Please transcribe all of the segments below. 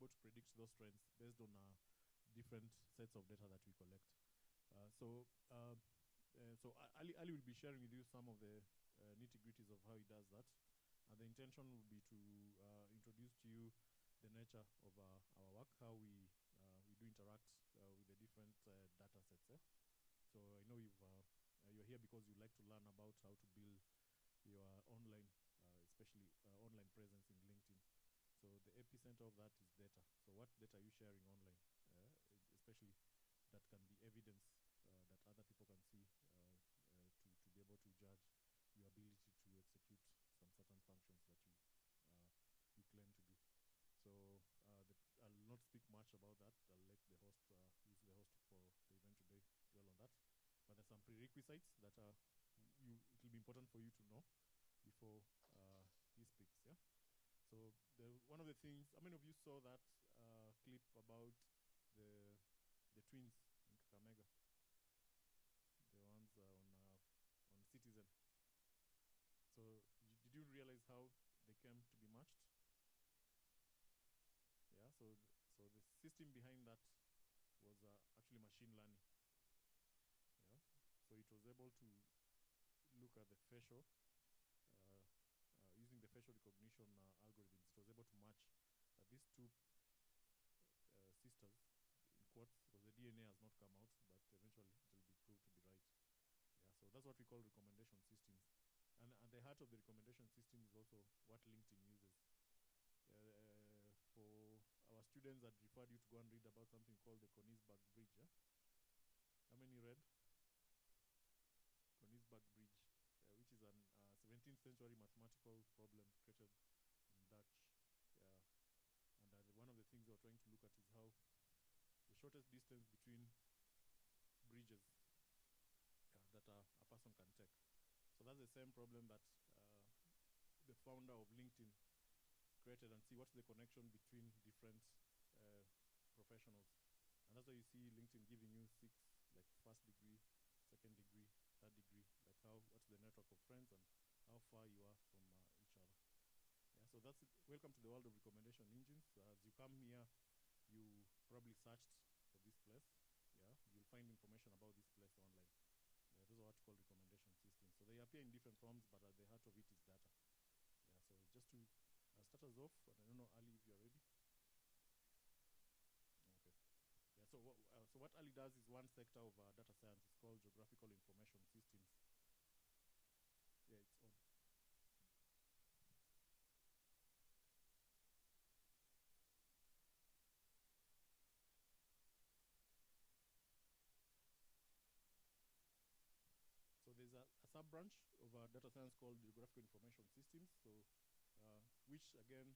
able to predict those trends based on different sets of data that we collect. So Ali will be sharing with you some of the nitty-gritties of how he does that. And the intention will be to introduce to you the nature of our work, how we do interact with the different data sets. So I know you're here because you like to learn about how to build your online, especially online presence in LinkedIn. So the epicenter of that is data. So what data are you sharing online, especially that can be evidence that other people can see to be able to judge your ability to execute some certain functions that you claim to do. So I'll not speak much about that. I'll let the host, who's the host for the event today, dwell on that. But there's some prerequisites that it'll be important for you to know before he speaks. Yeah. So one of the things, how many of you saw that clip about the twins in Kakamega? The ones on Citizen. So did you realize how they came to be matched? Yeah. So the system behind that was actually machine learning. Yeah. So it was able to look at the facial. Using the facial recognition algorithms, it was able to match these two sisters, in quotes, because the DNA has not come out, but eventually it will be proved to be right. Yeah, so that's what we call recommendation systems. And at the heart of the recommendation system is also what LinkedIn uses. For our students, I'd referred you to go and read about something called the Königsberg Bridge. Yeah? How many read? Königsberg Bridge, which is a 17th century mathematical problem created in Dutch. Yeah. And one of the things we're trying to look at is how the shortest distance between bridges that a person can take. So that's the same problem that the founder of LinkedIn created, and see what's the connection between different professionals. And that's why you see LinkedIn giving you 6, like first degree, second degree, third degree, like what's the network of friends and how far you are from each other. Yeah, so that's it. Welcome to the world of recommendation engines. As you come here, you probably searched for this place. Yeah, you'll find information about this place online. Yeah, those are what you call recommendation systems. So they appear in different forms, but at the heart of it is data. Yeah, so just to start us off, and I don't know, Ali, if you're ready. Okay. Yeah, so what Ali does is one sector of data science. It's called geographical information systems. Yeah, it's on. So there's a sub-branch of data science called geographical information systems. So which again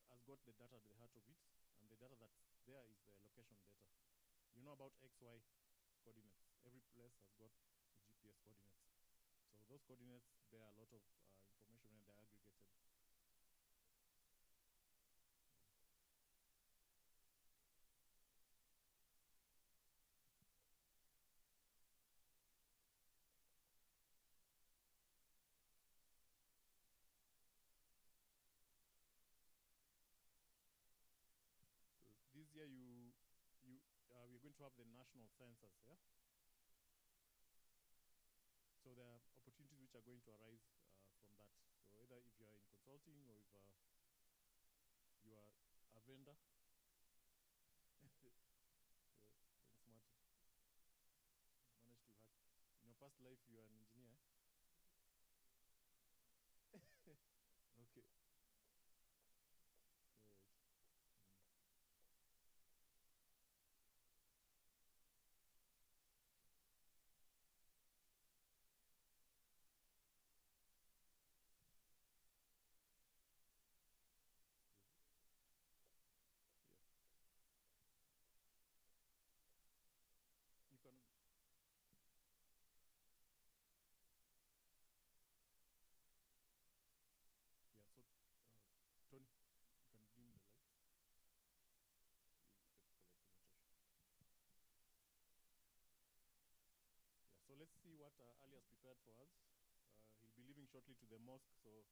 has got the data at the heart of it, and the data that's there is the location data. You know about XY coordinates. Every place has got the GPS coordinates. So those coordinates bear a lot of information when they're aggregated. So this year we're going to have the national census, yeah? So there are opportunities which are going to arise from that. So either if you are in consulting or if you are a vendor. Thanks, Martin. Managed to hack. In your past life, you are an engineer. Okay. All right. Yeah. You can. Yeah. So, Tony, you can dim the lights. You get for the presentation. Yeah. So let's see what Ali has prepared for us. He'll be leaving shortly to the mosque, so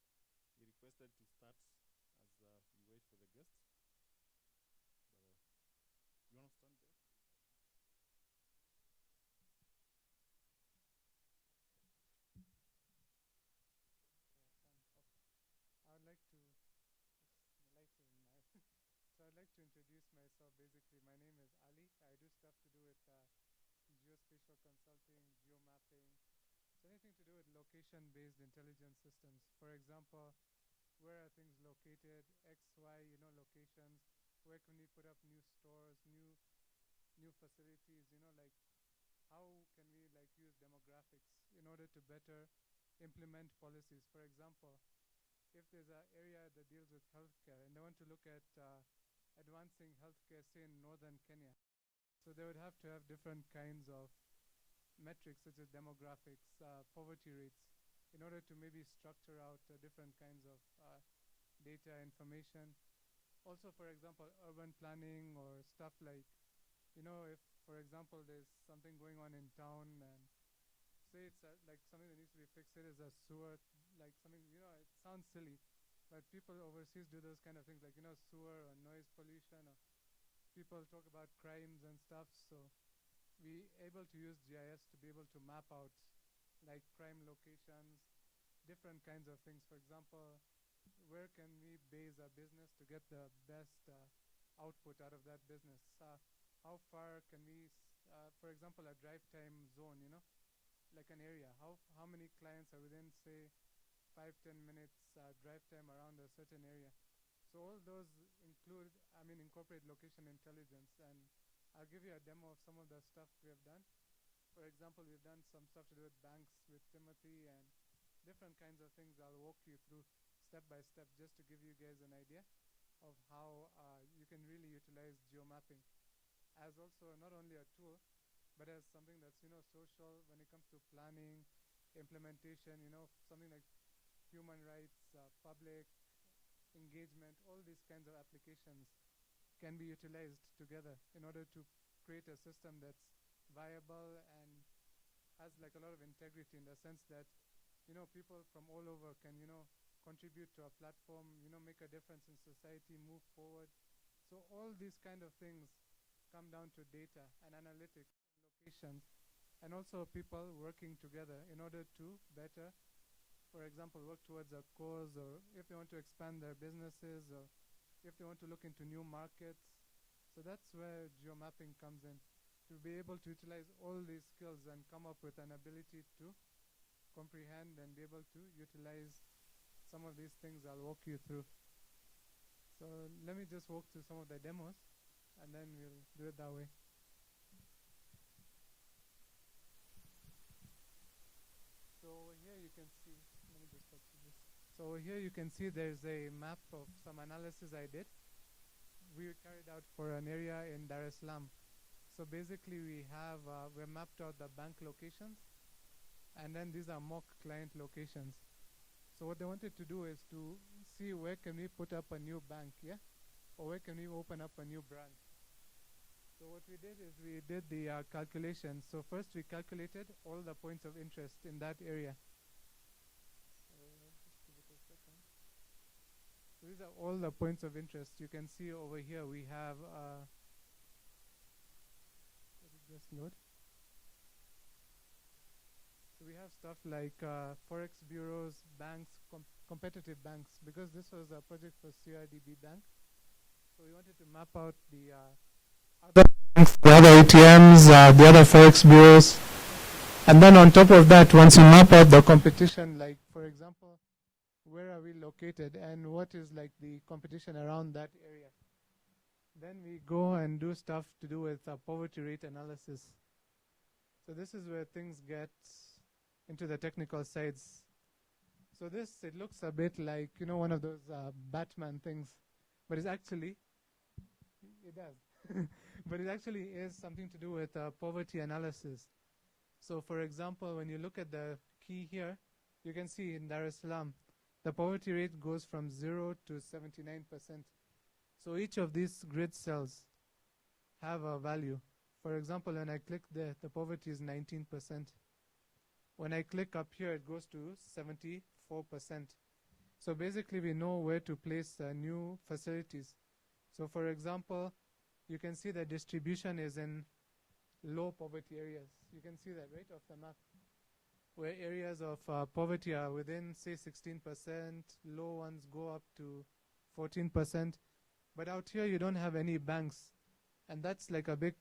he requested to start as we wait for the guests. introduce myself. Basically, my name is Ali. I do stuff to do with geospatial consulting, geo-mapping, so anything to do with location-based intelligence systems. For example, where are things located, X, Y, locations, where can we put up new stores, new facilities, like how can we use demographics in order to better implement policies. For example, if there's an area that deals with healthcare and they want to look at advancing healthcare, say in northern Kenya, so they would have to have different kinds of metrics such as demographics, poverty rates, in order to maybe structure out different kinds of data information. Also, for example, urban planning or stuff like, if, for example, there's something going on in town and say it's like something that needs to be fixed, it is a sewer, like something, it sounds silly, but people overseas do those kind of things, like, sewer or noise pollution, or people talk about crimes and stuff. So we able to use GIS to be able to map out like crime locations, different kinds of things. For example, where can we base our business to get the best output out of that business? How far can we, for example, a drive time zone, like an area, how many clients are within, say, 5-10 minutes drive time around a certain area. So all those incorporate location intelligence, and I'll give you a demo of some of the stuff we have done. For example, we've done some stuff to do with banks with Timothy and different kinds of things I'll walk you through step by step, just to give you guys an idea of how you can really utilize geo-mapping as also not only a tool, but as something that's, social when it comes to planning, implementation, something like human rights, public engagement, all these kinds of applications can be utilized together in order to create a system that's viable and has like a lot of integrity, in the sense that, people from all over can, contribute to a platform, make a difference in society, move forward. So all these kind of things come down to data and analytics, locations, and also people working together in order to better, for example, work towards a cause, or if they want to expand their businesses, or if they want to look into new markets. So that's where geo-mapping comes in, to be able to utilize all these skills and come up with an ability to comprehend and be able to utilize some of these things I'll walk you through. So let me just walk through some of the demos, and then we'll do it that way. So over here you can see, let me just talk to this. So over here you can see there's a map of some analysis I did. We carried out for an area in Dar es Salaam. So basically we mapped out the bank locations, and then these are mock client locations. So what they wanted to do is to see where can we put up a new bank, or where can we open up a new branch. So what we did is we did the calculation. So first we calculated all the points of interest in that area. Just give it a second. So these are all the points of interest. You can see over here we have, let it just load. So we have stuff like forex bureaus, banks, competitive banks, because this was a project for CRDB Bank. So we wanted to map out the other banks, the other ATMs, the other forex bureaus. And then on top of that, once you map out the competition, like for example, where are we located and what is like the competition around that area, then we go and do stuff to do with poverty rate analysis. So this is where things get into the technical sides. So this, it looks a bit like, one of those Batman things, but it's actually, it does, but it actually is something to do with poverty analysis. So for example, when you look at the key here, you can see in Dar es Salaam, the poverty rate goes from 0 to 79%. So each of these grid cells have a value. For example, when I click there, the poverty is 19%. When I click up here, it goes to 74%. So basically, we know where to place new facilities. So for example, you can see the distribution is in low poverty areas. You can see that right off the map, where areas of poverty are within, say, 16%, low ones go up to 14%. But out here, you don't have any banks. And that's like a big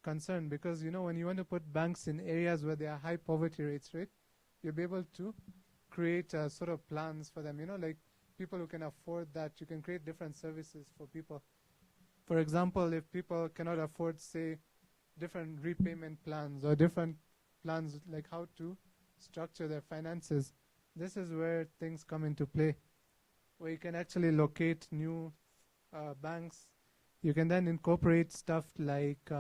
concern because, you know, when you want to put banks in areas where there are high poverty rates, right, you'll be able to create sort of plans for them, you know, like people who can afford that. You can create different services for people. For example, if people cannot afford, say, different repayment plans or different plans like how to structure their finances, this is where things come into play, where you can actually locate new banks. You can then incorporate stuff like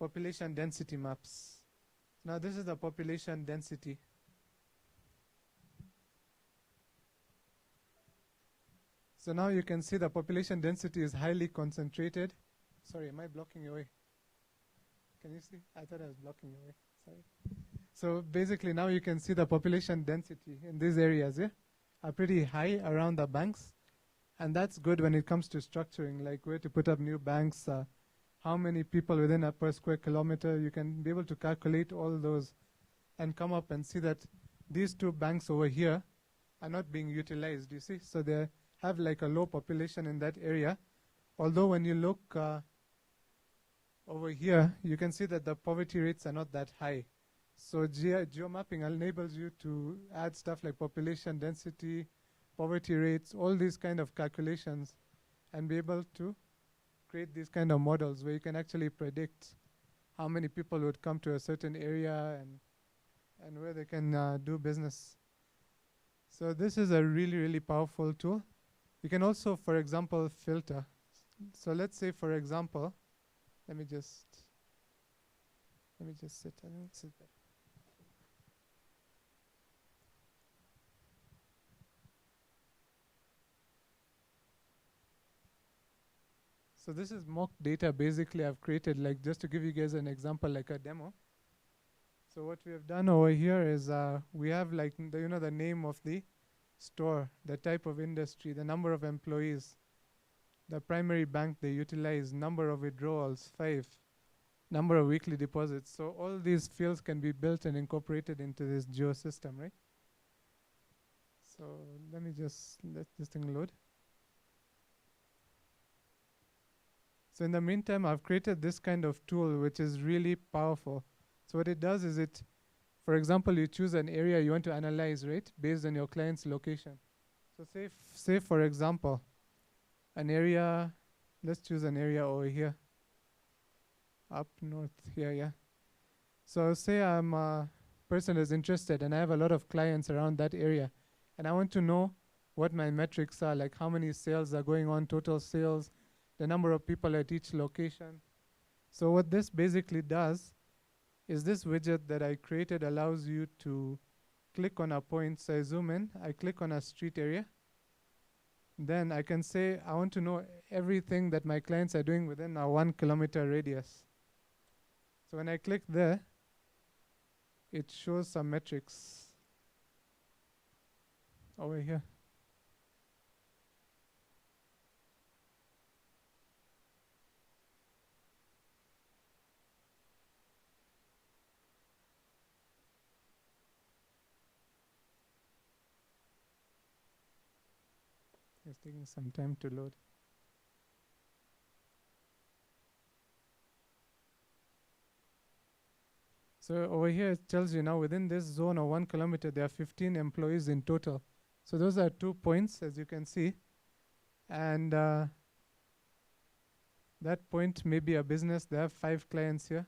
population density maps. Now this is the population density. So now you can see the population density is highly concentrated. Sorry, am I blocking your way? Can you see? I thought I was blocking your way. Sorry. So basically now you can see the population density in these areas, yeah, are pretty high around the banks. And that's good when it comes to structuring, like where to put up new banks, how many people within a per square kilometer. You can be able to calculate all those and come up and see that these two banks over here are not being utilized, you see. So they have like a low population in that area. Although when you look over here, you can see that the poverty rates are not that high. So geo-mapping enables you to add stuff like population density, poverty rates, all these kind of calculations, and be able to create these kind of models where you can actually predict how many people would come to a certain area and where they can do business. So this is a really, really powerful tool. You can also, for example, filter. So let's say, for example, let me just sit. I think sit there. So this is mock data basically I've created, like just to give you guys an example, like a demo. So what we have done over here is we have like the name of the store, the type of industry, the number of employees, the primary bank they utilize, number of withdrawals, 5, number of weekly deposits. So all these fields can be built and incorporated into this geo system, right? So let this thing load. So in the meantime, I've created this kind of tool which is really powerful. So what it does is for example, you choose an area you want to analyze, right, based on your client's location. So say for example, an area, let's choose an area over here, up north here, yeah. So say I'm a person is interested and I have a lot of clients around that area, and I want to know what my metrics are, like how many sales are going on, total sales, the number of people at each location. So what this basically does is this widget that I created allows you to click on a point. So I zoom in, I click on a street area. Then I can say I want to know everything that my clients are doing within a 1 kilometer radius. So when I click there, it shows some metrics over here. It's taking some time to load. So over here it tells you now within this zone of 1 kilometer there are 15 employees in total. So those are 2 points, as you can see. And that point may be a business. They have 5 clients here.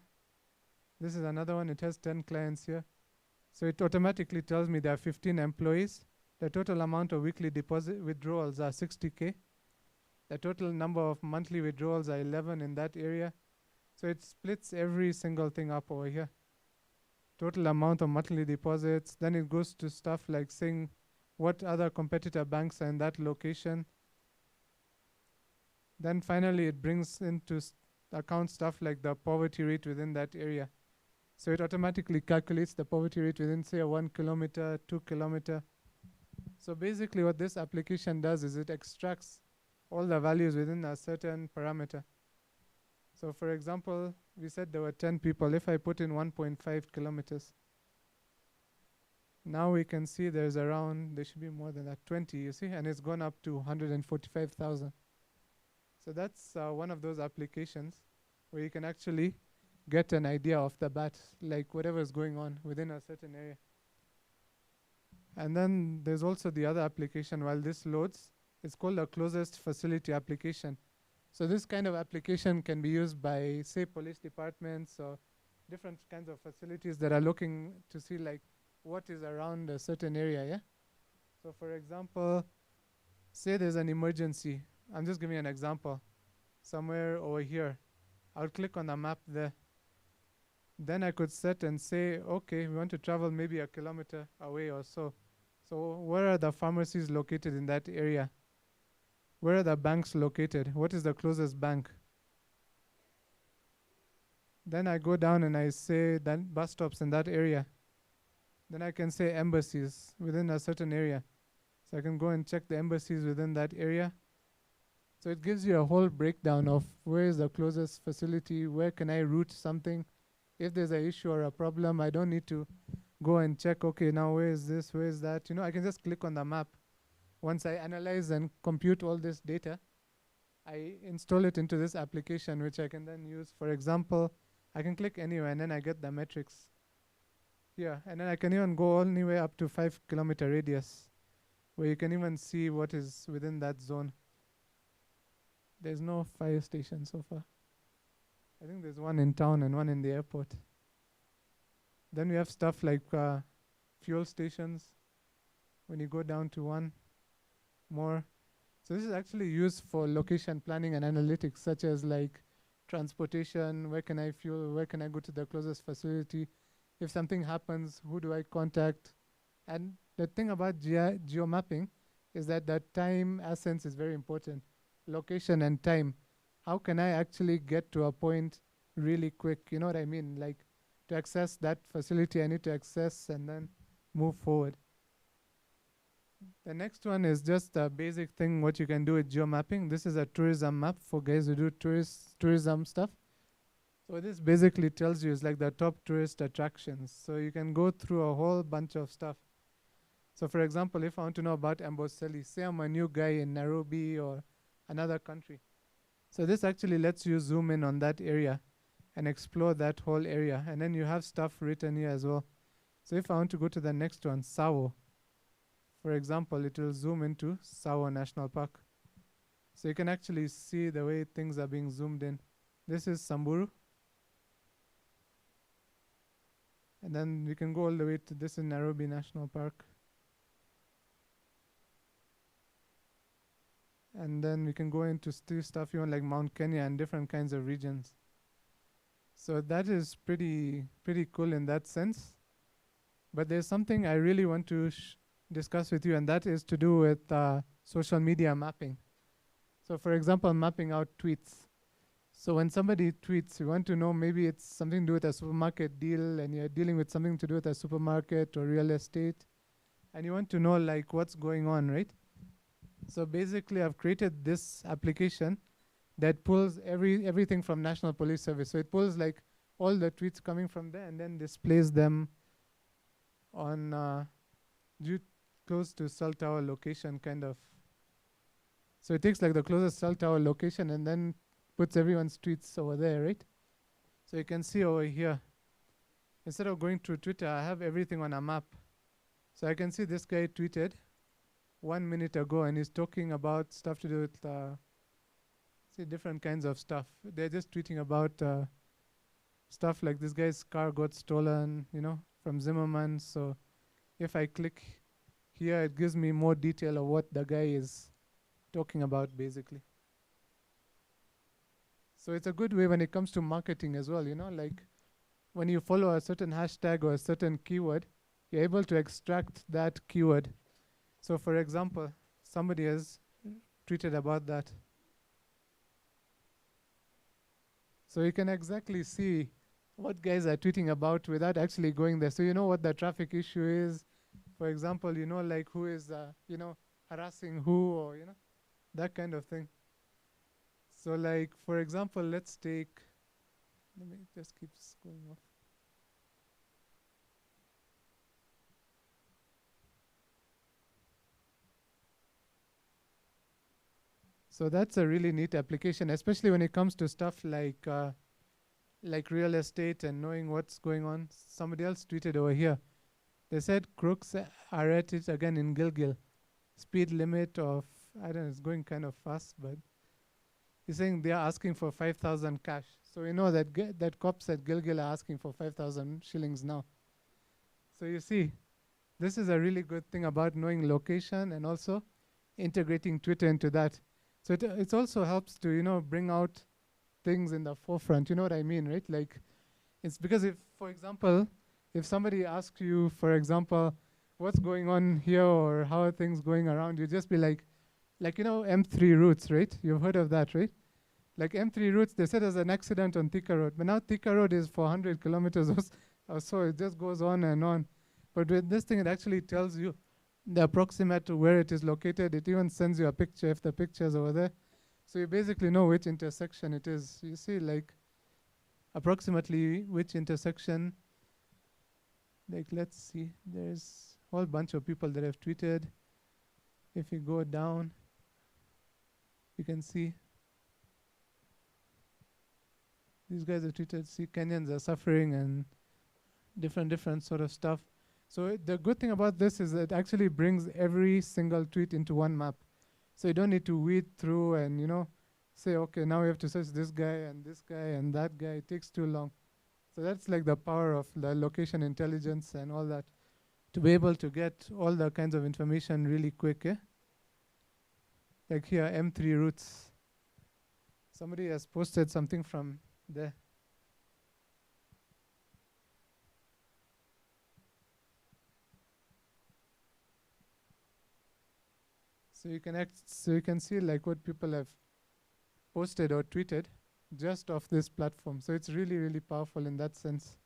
This is another one. It has 10 clients here. So it automatically tells me there are 15 employees. The total amount of weekly deposit withdrawals are 60K. The total number of monthly withdrawals are 11 in that area. So it splits every single thing up over here. Total amount of monthly deposits. Then it goes to stuff like saying what other competitor banks are in that location. Then finally it brings into account stuff like the poverty rate within that area. So it automatically calculates the poverty rate within, say, a 1 kilometer, 2 kilometer. So basically what this application does is it extracts all the values within a certain parameter. So for example, we said there were 10 people. If I put in 1.5 kilometers, Now we can see there's around, there should be more than that, 20, you see, and it's gone up to 145,000. So that's one of those applications where you can actually get an idea of the bat, like whatever is going on within a certain area. And then there's also the other application while this loads. It's called a closest facility application. So this kind of application can be used by, say, police departments or different kinds of facilities that are looking to see like what is around a certain area, yeah? So for example, say there's an emergency. I'm just giving an example. Somewhere over here. I'll click on the map there. Then I could set and say, okay, we want to travel maybe a kilometer away or so. So where are the pharmacies located in that area? Where are the banks located? What is the closest bank? Then I go down and I say then bus stops in that area. Then I can say embassies within a certain area. So I can go and check the embassies within that area. So it gives you a whole breakdown of where is the closest facility, where can I route something. If there's an issue or a problem, I don't need to go and check, okay, now where is this, where is that? You know, I can just click on the map. Once I analyze and compute all this data, I install it into this application, which I can then use. For example, I can click anywhere and then I get the metrics here. And then I can even go all the way up to 5-kilometer radius, where you can even see what is within that zone. There's no fire station so far. I think there's one in town and one in the airport. Then we have stuff like fuel stations. When you go down to one more. So this is actually used for location planning and analytics, such as like transportation, where can I fuel, where can I go to the closest facility? If something happens, who do I contact? And the thing about geo-mapping is that the time essence is very important. Location and time. How can I actually get to a point really quick? You know what I mean? Like to access that facility, I need to access and then move forward. The next one is just a basic thing what you can do with geo-mapping. This is a tourism map for guys who do tourism stuff. So what this basically tells you is like the top tourist attractions. So you can go through a whole bunch of stuff. So for example, if I want to know about Amboseli, say I'm a new guy in Nairobi or another country. So this actually lets you zoom in on that area and explore that whole area. And then you have stuff written here as well. So if I want to go to the next one, Sawo, for example, it will zoom into Sawo National Park. So you can actually see the way things are being zoomed in. This is Samburu. And then we can go all the way to this in Nairobi National Park. And then we can go into stuff even like Mount Kenya and different kinds of regions. So that is pretty cool in that sense. But there's something I really want to discuss with you, and that is to do with social media mapping. So for example, mapping out tweets. So when somebody tweets, you want to know maybe it's something to do with a supermarket deal and you're dealing with something to do with a supermarket or real estate. And you want to know like what's going on, right? So basically I've created this application that pulls everything from National Police Service. So it pulls like all the tweets coming from there and then displays them on close to cell tower location kind of. So it takes like the closest cell tower location and then puts everyone's tweets over there, right? So you can see over here, instead of going through Twitter, I have everything on a map. So I can see this guy tweeted 1 minute ago and he's talking about stuff to do with see different kinds of stuff. They're just tweeting about stuff like this guy's car got stolen, you know, from Zimmerman. So if I click here, it gives me more detail of what the guy is talking about basically. So it's a good way when it comes to marketing as well, you know, like when you follow a certain hashtag or a certain keyword, you're able to extract that keyword. So for example, somebody has tweeted about that. So you can exactly see what guys are tweeting about without actually going there. So you know what the traffic issue is. For example, you know, like who is, you know, harassing who, or, you know, that kind of thing. So like, for example, let's take, let me just keep going off. So that's a really neat application, especially when it comes to stuff like real estate and knowing what's going on. Somebody else tweeted over here. They said crooks are at it again in Gilgil. Speed limit of, I don't know, it's going kind of fast, but he's saying they are asking for 5,000 cash. So you know that that cops at Gilgil are asking for 5,000 shillings now. So you see, this is a really good thing about knowing location and also integrating Twitter into that. So it also helps to, you know, bring out things in the forefront. You know what I mean, right? Like, it's because if, for example, if somebody asks you, for example, what's going on here or how are things going around, you just be like, you know, M3 routes, right? You've heard of that, right? Like M3 routes, they said there's an accident on Thika Road, but now Thika Road is 400 kilometers or so. It just goes on and on. But with this thing, it actually tells you the approximate to where it is located. It even sends you a picture if the picture is over there. So you basically know which intersection it is. You see, like, approximately which intersection. Like, let's see. There's a whole bunch of people that have tweeted. If you go down, you can see these guys have tweeted, see, Kenyans are suffering and different sort of stuff. So the good thing about this is that it actually brings every single tweet into one map. So you don't need to weed through and, you know, say, okay, now we have to search this guy and that guy. It takes too long. So that's like the power of the location intelligence and all that, to be able to get all the kinds of information really quick. Like here, M3 routes. Somebody has posted something from there. So you can see like what people have posted or tweeted just off this platform. So it's really, really powerful in that sense.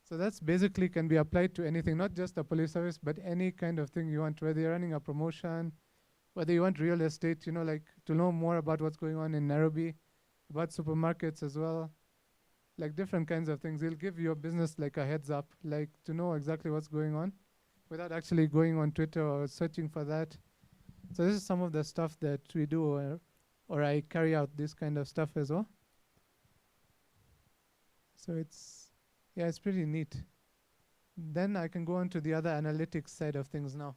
So that's basically can be applied to anything, not just the police service, but any kind of thing you want, whether you're running a promotion, whether you want real estate, you know, like to know more about what's going on in Nairobi, about supermarkets as well, like different kinds of things. It'll give your business like a heads up, like to know exactly what's going on without actually going on Twitter or searching for that. So this is some of the stuff that we do, or I carry out this kind of stuff as well. So it's pretty neat. Then I can go on to the other analytics side of things now.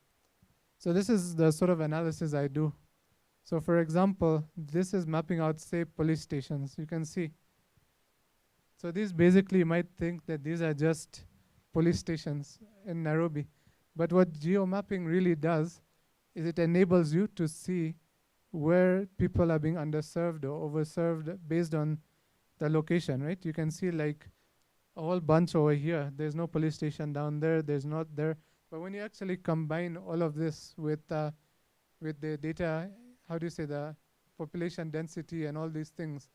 So this is the sort of analysis I do. So for example, this is mapping out, say, police stations. You can see. So these basically, you might think that these are just police stations in Nairobi. But what geo-mapping really does is it enables you to see where people are being underserved or overserved based on the location, right? You can see like a whole bunch over here. There's no police station down there. There's not there. But when you actually combine all of this with the data, how do you say, the population density and all these things,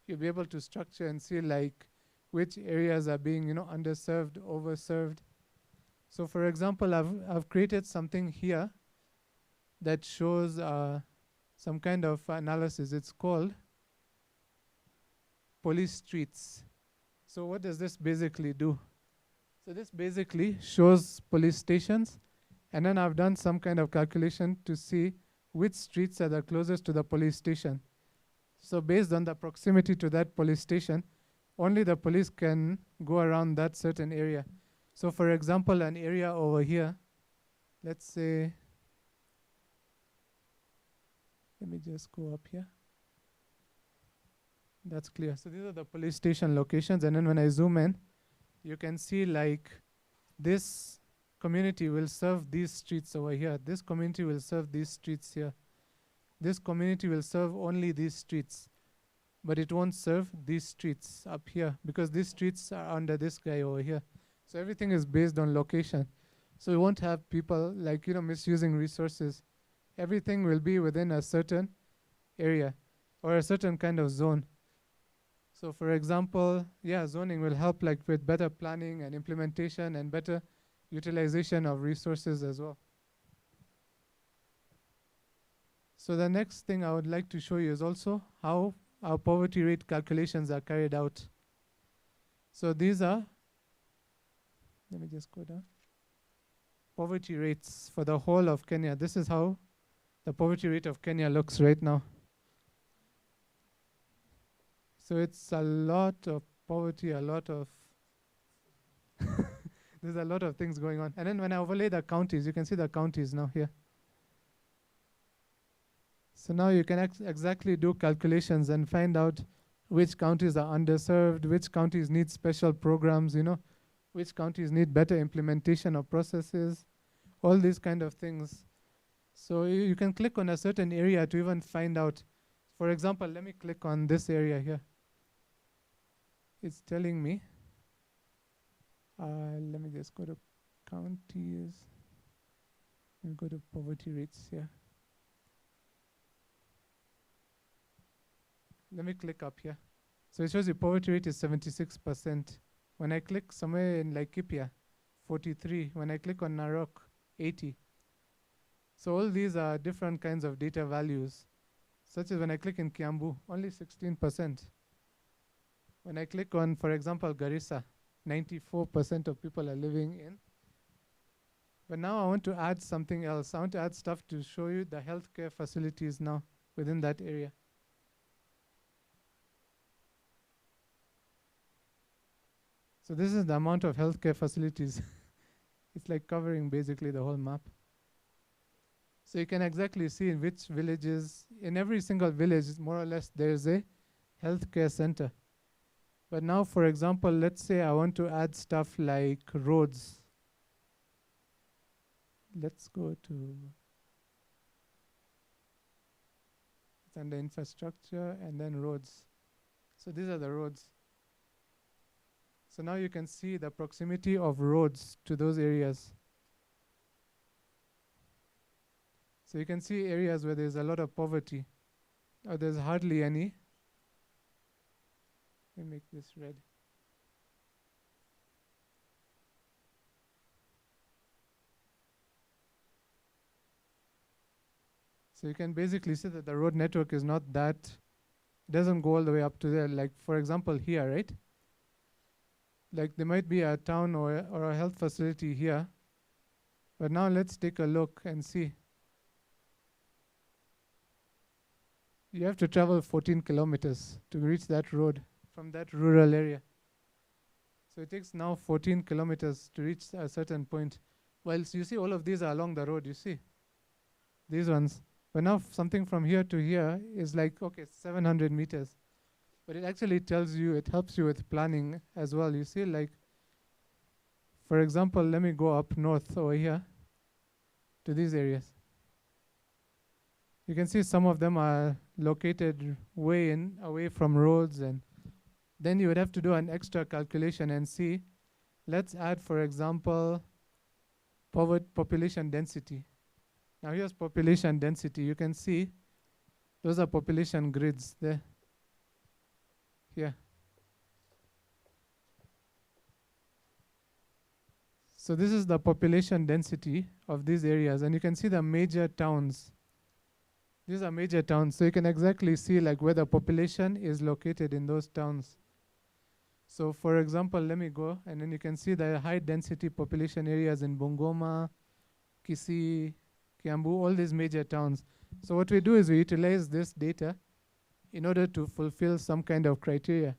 you'll be able to structure and see like which areas are being, you know, underserved, overserved. So for example, I've created something here that shows some kind of analysis. It's called police streets. So what does this basically do? So this basically shows police stations, and then I've done some kind of calculation to see which streets are the closest to the police station. So based on the proximity to that police station, only the police can go around that certain area. So for example, an area over here, let's say, let me just go up here. That's clear. So these are the police station locations, and then when I zoom in, you can see like this community will serve these streets over here. This community will serve these streets here. This community will serve only these streets, but it won't serve these streets up here because these streets are under this guy over here. So everything is based on location. So you won't have people like, you know, misusing resources. Everything will be within a certain area or a certain kind of zone. So for example, zoning will help like with better planning and implementation and better utilization of resources as well. So the next thing I would like to show you is also how our poverty rate calculations are carried out. So these are, let me just go down. poverty rates for the whole of Kenya. This is how the poverty rate of Kenya looks right now. So it's a lot of poverty, a lot of there's a lot of things going on. And then when I overlay the counties, you can see the counties now here. So now you can exactly do calculations and find out which counties are underserved, which counties need special programs, which counties need better implementation of processes, all these kind of things. So you can click on a certain area to even find out. For example, let me click on this area here. It's telling me, let me just go to counties and go to poverty rates here. Let me click up here. So it shows the poverty rate is 76%. When I click somewhere in Laikipia, 43. When I click on Narok, 80. So all these are different kinds of data values, such as when I click in Kiambu, only 16%. When I click on, for example, Garissa, 94% of people are living in. But now I want to add something else. I want to add stuff to show you the healthcare facilities now within that area. So this is the amount of healthcare facilities. It's like covering basically the whole map. So you can exactly see in which villages, in every single village, more or less, there's a healthcare center. But now, for example, let's say I want to add stuff like roads. Let's go to, it's under infrastructure and then roads. So these are the roads. So now you can see the proximity of roads to those areas. So you can see areas where there's a lot of poverty, or there's hardly any. Let me make this red. So you can basically see that the road network is not that, doesn't go all the way up to there. Like for example here, right? Like there might be a town or a health facility here. But now let's take a look and see. You have to travel 14 kilometers to reach that road from that rural area. So it takes now 14 kilometers to reach a certain point. Whilst you see all of these are along the road, you see these ones. But now something from here to here is like, okay, 700 meters. But it actually tells you, it helps you with planning as well. You see, like, for example, let me go up north over here to these areas. You can see some of them are located way away from roads, and then you would have to do an extra calculation and see. Let's add, for example, population density. Now here's population density. You can see those are population grids there. Here. So this is the population density of these areas, and you can see the major towns. These are major towns, so you can exactly see like where the population is located in those towns. So for example, let me go, and then you can see the high density population areas in Bungoma, Kisii, Kiambu, all these major towns. So what we do is we utilize this data in order to fulfill some kind of criteria.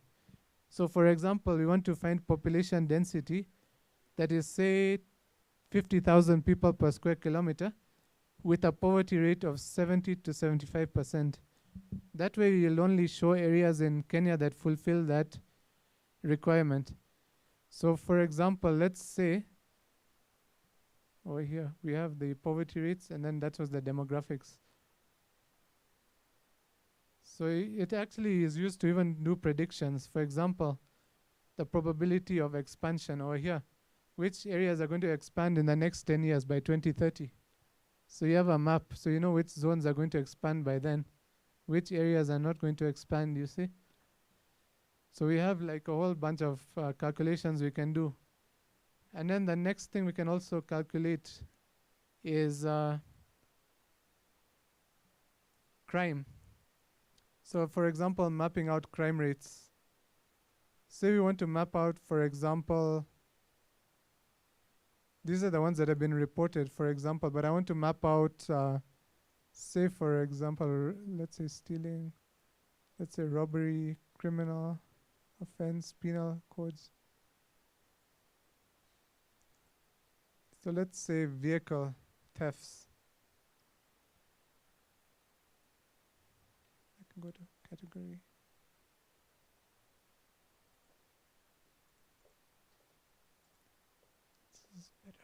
So for example, we want to find population density that is, say, 50,000 people per square kilometer with a poverty rate of 70 to 75%. That way you'll only show areas in Kenya that fulfill that requirement. So for example, let's say over here we have the poverty rates, and then that was the demographics. So it actually is used to even do predictions. For example, the probability of expansion over here. Which areas are going to expand in the next 10 years by 2030? So you have a map, so you know which zones are going to expand by then. Which areas are not going to expand, you see? So we have like a whole bunch of calculations we can do. And then the next thing we can also calculate is crime. So for example, mapping out crime rates. Say we want to map out, for example, these are the ones that have been reported, for example, but I want to map out, say, for example, let's say stealing, let's say robbery, criminal offense, penal codes. So let's say vehicle thefts. I can go to category. This is better.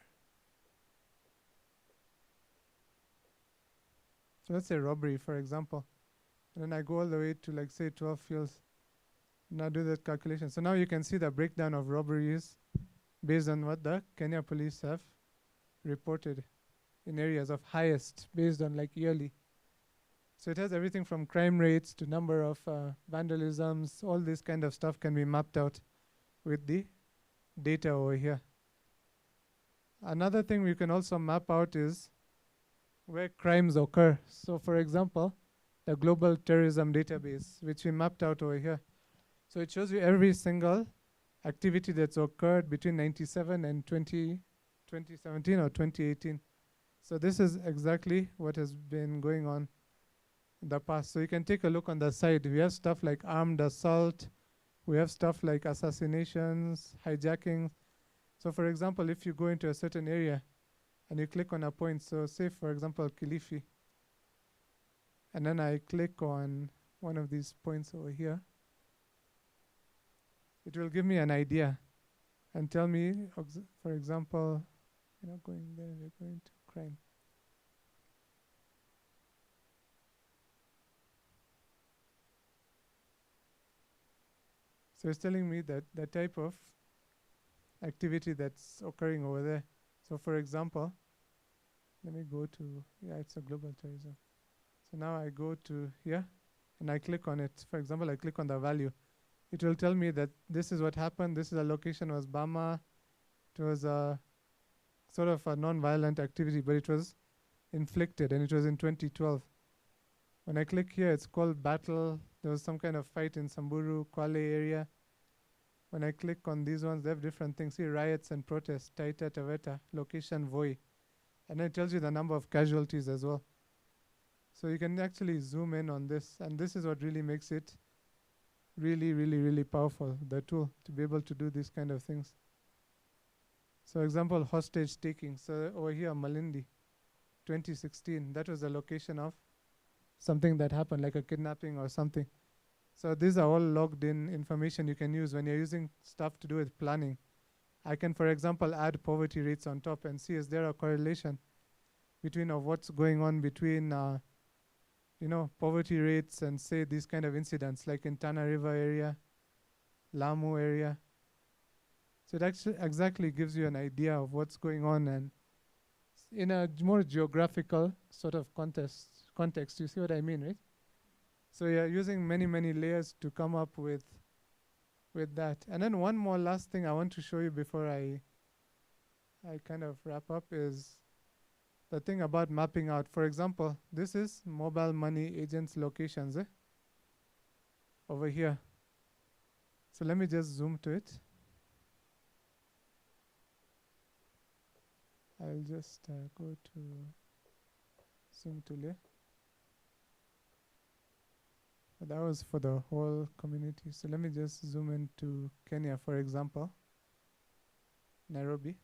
So let's say robbery, for example. And then I go all the way to, like, say 12 fields. Now do that calculation. So now you can see the breakdown of robberies based on what the Kenya police have reported in areas of highest based on like yearly. So it has everything from crime rates to number of vandalisms. All this kind of stuff can be mapped out with the data over here. Another thing we can also map out is where crimes occur. So for example, the global terrorism database, which we mapped out over here. So it shows you every single activity that's occurred between 97 and 2017 or 2018. So this is exactly what has been going on in the past. So you can take a look on the side. We have stuff like armed assault. We have stuff like assassinations, hijacking. So for example, if you go into a certain area and you click on a point, so say for example, Kilifi, and then I click on one of these points over here, it will give me an idea and tell me, for example, going there, we're going to crime. So it's telling me that the type of activity that's occurring over there. So for example, let me go to, it's a global terrorism. So now I go to here and I click on it. For example, I click on the value. It will tell me that this is what happened. This is a location was Bama. It was a sort of a non-violent activity, but it was inflicted, and it was in 2012. When I click here, it's called battle. There was some kind of fight in Samburu, Kwale area. When I click on these ones, they have different things. See, riots and protests, Taita Taveta, location Voi. And then it tells you the number of casualties as well. So you can actually zoom in on this, and this is what really makes it really, really, really powerful, the tool, to be able to do these kind of things. So example, hostage taking. So over here, Malindi, 2016, that was the location of something that happened, like a kidnapping or something. So these are all logged in information you can use when you're using stuff to do with planning. I can, for example, add poverty rates on top and see is there a correlation between of what's going on between poverty rates and say these kind of incidents like in Tana River area, Lamu area. So it actually exactly gives you an idea of what's going on, and in a more geographical sort of context, you see what I mean, right? So you're using many, many layers to come up with that. And then one more last thing I want to show you before I kind of wrap up is the thing about mapping out. For example, this is mobile money agents locations over here. So let me just zoom to it. I'll just go to zoom to layer. That was for the whole community. So let me just zoom into Kenya, for example, Nairobi.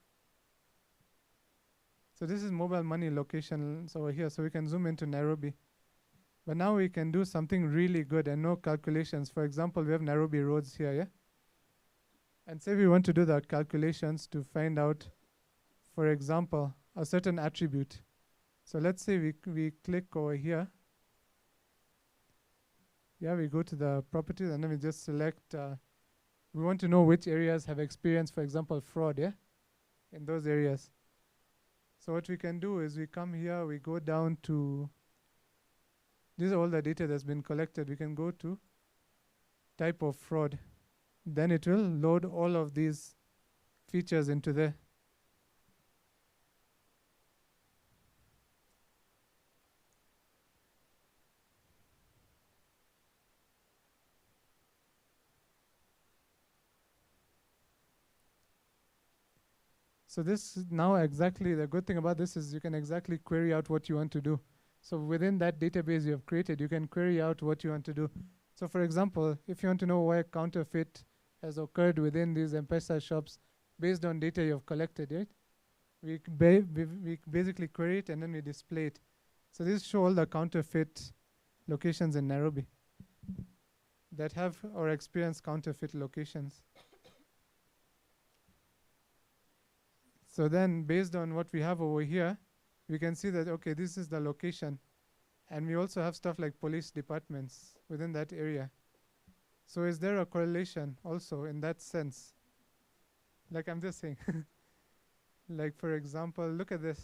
So this is mobile money locations over here. So we can zoom into Nairobi. But now we can do something really good and no calculations. For example, we have Nairobi roads here, yeah? And say we want to do that calculations to find out, for example, a certain attribute. So let's say we click over here. Yeah, we go to the properties and then we just select, we want to know which areas have experienced, for example, fraud, yeah? In those areas. So what we can do is we come here, we go down to, these are all the data that's been collected. We can go to type of fraud. Then it will load all of these features into there. So this now exactly, the good thing about this is you can exactly query out what you want to do. So within that database you have created, you can query out what you want to do. So for example, if you want to know why counterfeit has occurred within these M-Pesa shops based on data you have collected, right? We basically query it and then we display it. So this show all the counterfeit locations in Nairobi that have or experience counterfeit locations. So then based on what we have over here, we can see that, okay, this is the location. And we also have stuff like police departments within that area. So is there a correlation also in that sense? Like I'm just saying, like for example, look at this.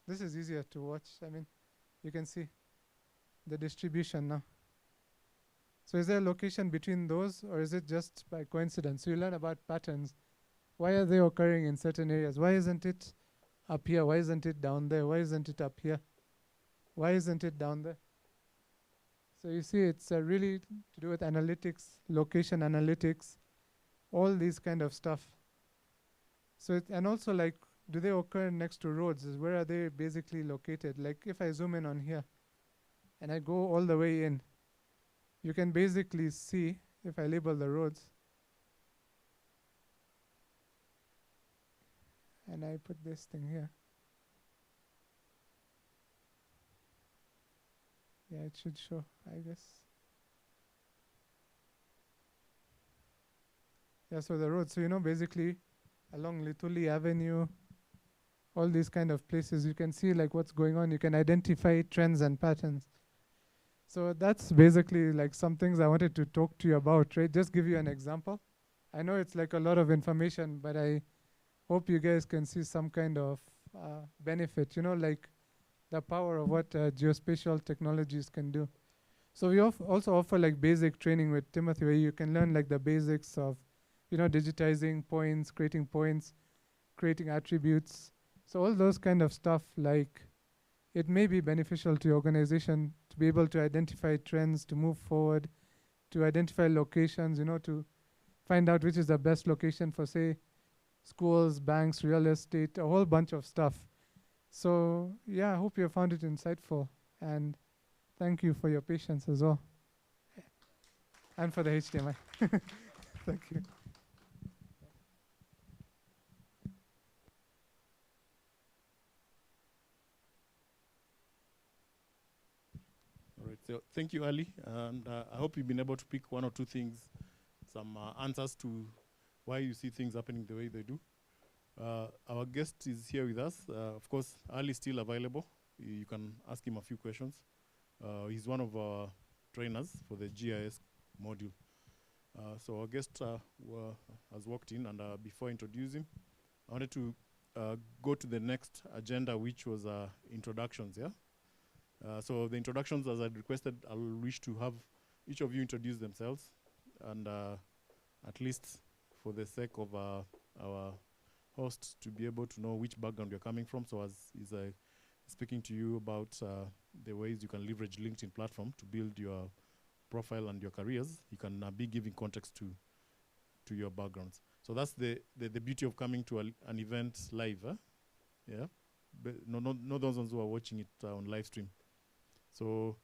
This is easier to watch. I mean, you can see the distribution now. So is there a location between those, or is it just by coincidence? So you learn about patterns. Why are they occurring in certain areas? Why isn't it up here? Why isn't it down there? Why isn't it up here? Why isn't it down there? So you see, it's really to do with analytics, location analytics, all these kind of stuff. So and also like, do they occur next to roads? Where are they basically located? Like if I zoom in on here and I go all the way in, you can basically see, if I label the roads, and I put this thing here. Yeah, it should show, I guess. Yeah, so the roads, so you know, basically along Lituli Avenue, all these kind of places, you can see like what's going on. You can identify trends and patterns. So that's basically like some things I wanted to talk to you about, right? Just give you an example. I know it's like a lot of information, but I hope you guys can see some kind of benefit, you know, like the power of what geospatial technologies can do. So we also offer like basic training with Timothy, where you can learn like the basics of, you know, digitizing points, creating attributes. So all those kind of stuff, like it may be beneficial to your organization to be able to identify trends, to move forward, to identify locations, you know, to find out which is the best location for, say, schools, banks, real estate, a whole bunch of stuff. So yeah, I hope you found it insightful, and thank you for your patience as well, and for the HDMI. Thank you. All right, so thank you, Ali, and I hope you've been able to pick one or two things, some answers to why you see things happening the way they do. Our guest is here with us. Of course, Ali is still available. You can ask him a few questions. He's one of our trainers for the GIS module. So our guest has walked in, and before I introduce him, I wanted to go to the next agenda, which was introductions, yeah? So the introductions, as I'd requested, I'll wish to have each of you introduce themselves, and at least for the sake of our host to be able to know which background you're coming from. So as is speaking to you about the ways you can leverage LinkedIn platform to build your profile and your careers, you can be giving context to your backgrounds. So that's the beauty of coming to an event live, huh? Yeah. But no those ones who are watching it on live stream. So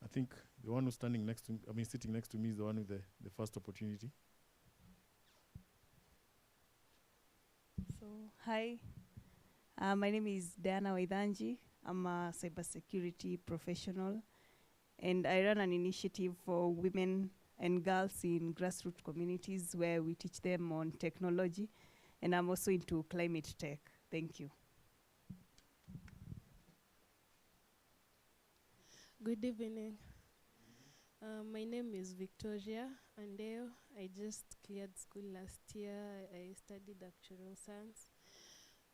I think the one who's sitting next to me is the one with the first opportunity. So, hi, my name is Diana Waidanji. I'm a cybersecurity professional, and I run an initiative for women and girls in grassroots communities where we teach them on technology, and I'm also into climate tech. Thank you. Good evening. My name is Victoria Andeo. I just cleared school last year. I studied actuarial science.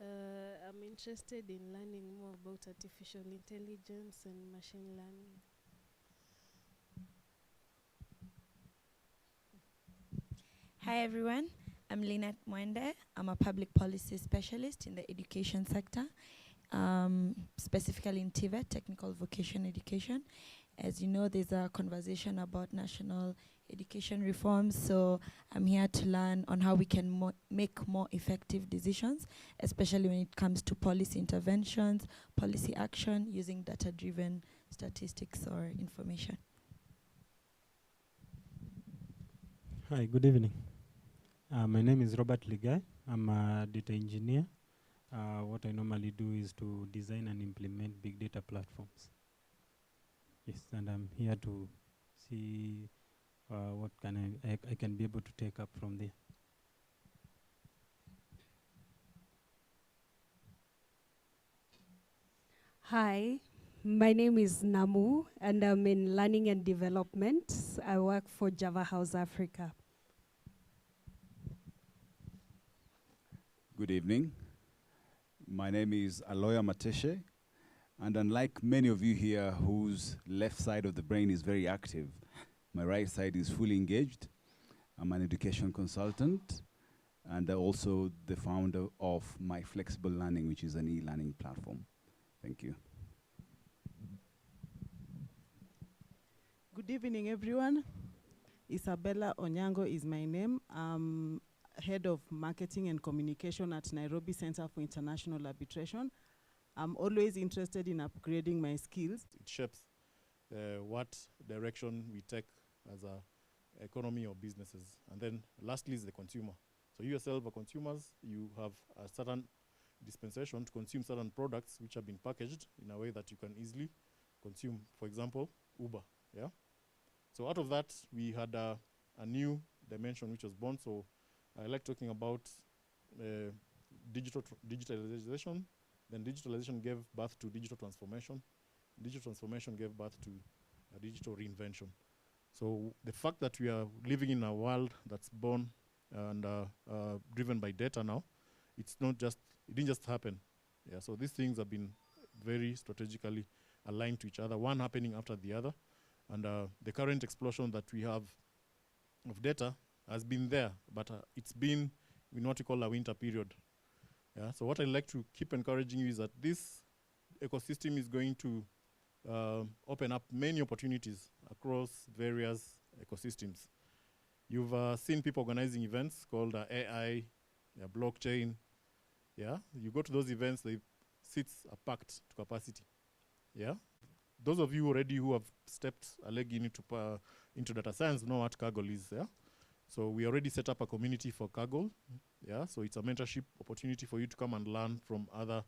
I'm interested in learning more about artificial intelligence and machine learning. Hi everyone, I'm Lynette Mwende. I'm a public policy specialist in the education sector, specifically in TVET, Technical Vocation Education. As you know, there's a conversation about national education reforms, so I'm here to learn on how we can make more effective decisions, especially when it comes to policy interventions, policy action, using data-driven statistics or information. Hi, good evening. My name is Robert Ligai. I'm a data engineer. What I normally do is to design and implement big data platforms. Yes, and I'm here to see what can I can be able to take up from there. Hi, my name is Namu, and I'm in learning and development. I work for Java House Africa. Good evening. My name is Aloya Mateshe, and unlike many of you here whose left side of the brain is very active, my right side is fully engaged. I'm an education consultant, and also the founder of My Flexible Learning, which is an e-learning platform. Thank you. Good evening, everyone. Isabella Onyango is my name. I'm head of marketing and communication at Nairobi Center for International Arbitration. I'm always interested in upgrading my skills. It shapes what direction we take as a economy or businesses. And then lastly is the consumer. So you yourself are consumers, you have a certain dispensation to consume certain products which have been packaged in a way that you can easily consume. For example, Uber, yeah? So out of that, we had a new dimension which was born. So I like talking about digitalization. Then digitalization gave birth to digital transformation. Digital transformation gave birth to a digital reinvention. So the fact that we are living in a world that's born and driven by data now, it's not just, it didn't just happen. Yeah, so these things have been very strategically aligned to each other, one happening after the other. And the current explosion that we have of data has been there, but it's been in what we call a winter period. Yeah, so what I'd like to keep encouraging you is that this ecosystem is going to open up many opportunities across various ecosystems. You've seen people organizing events called AI, blockchain. Yeah, you go to those events, the seats are packed to capacity. Yeah, those of you already who have stepped a leg into data science know what Kaggle is. Yeah, so we already set up a community for Kaggle. Yeah, so it's a mentorship opportunity for you to come and learn from other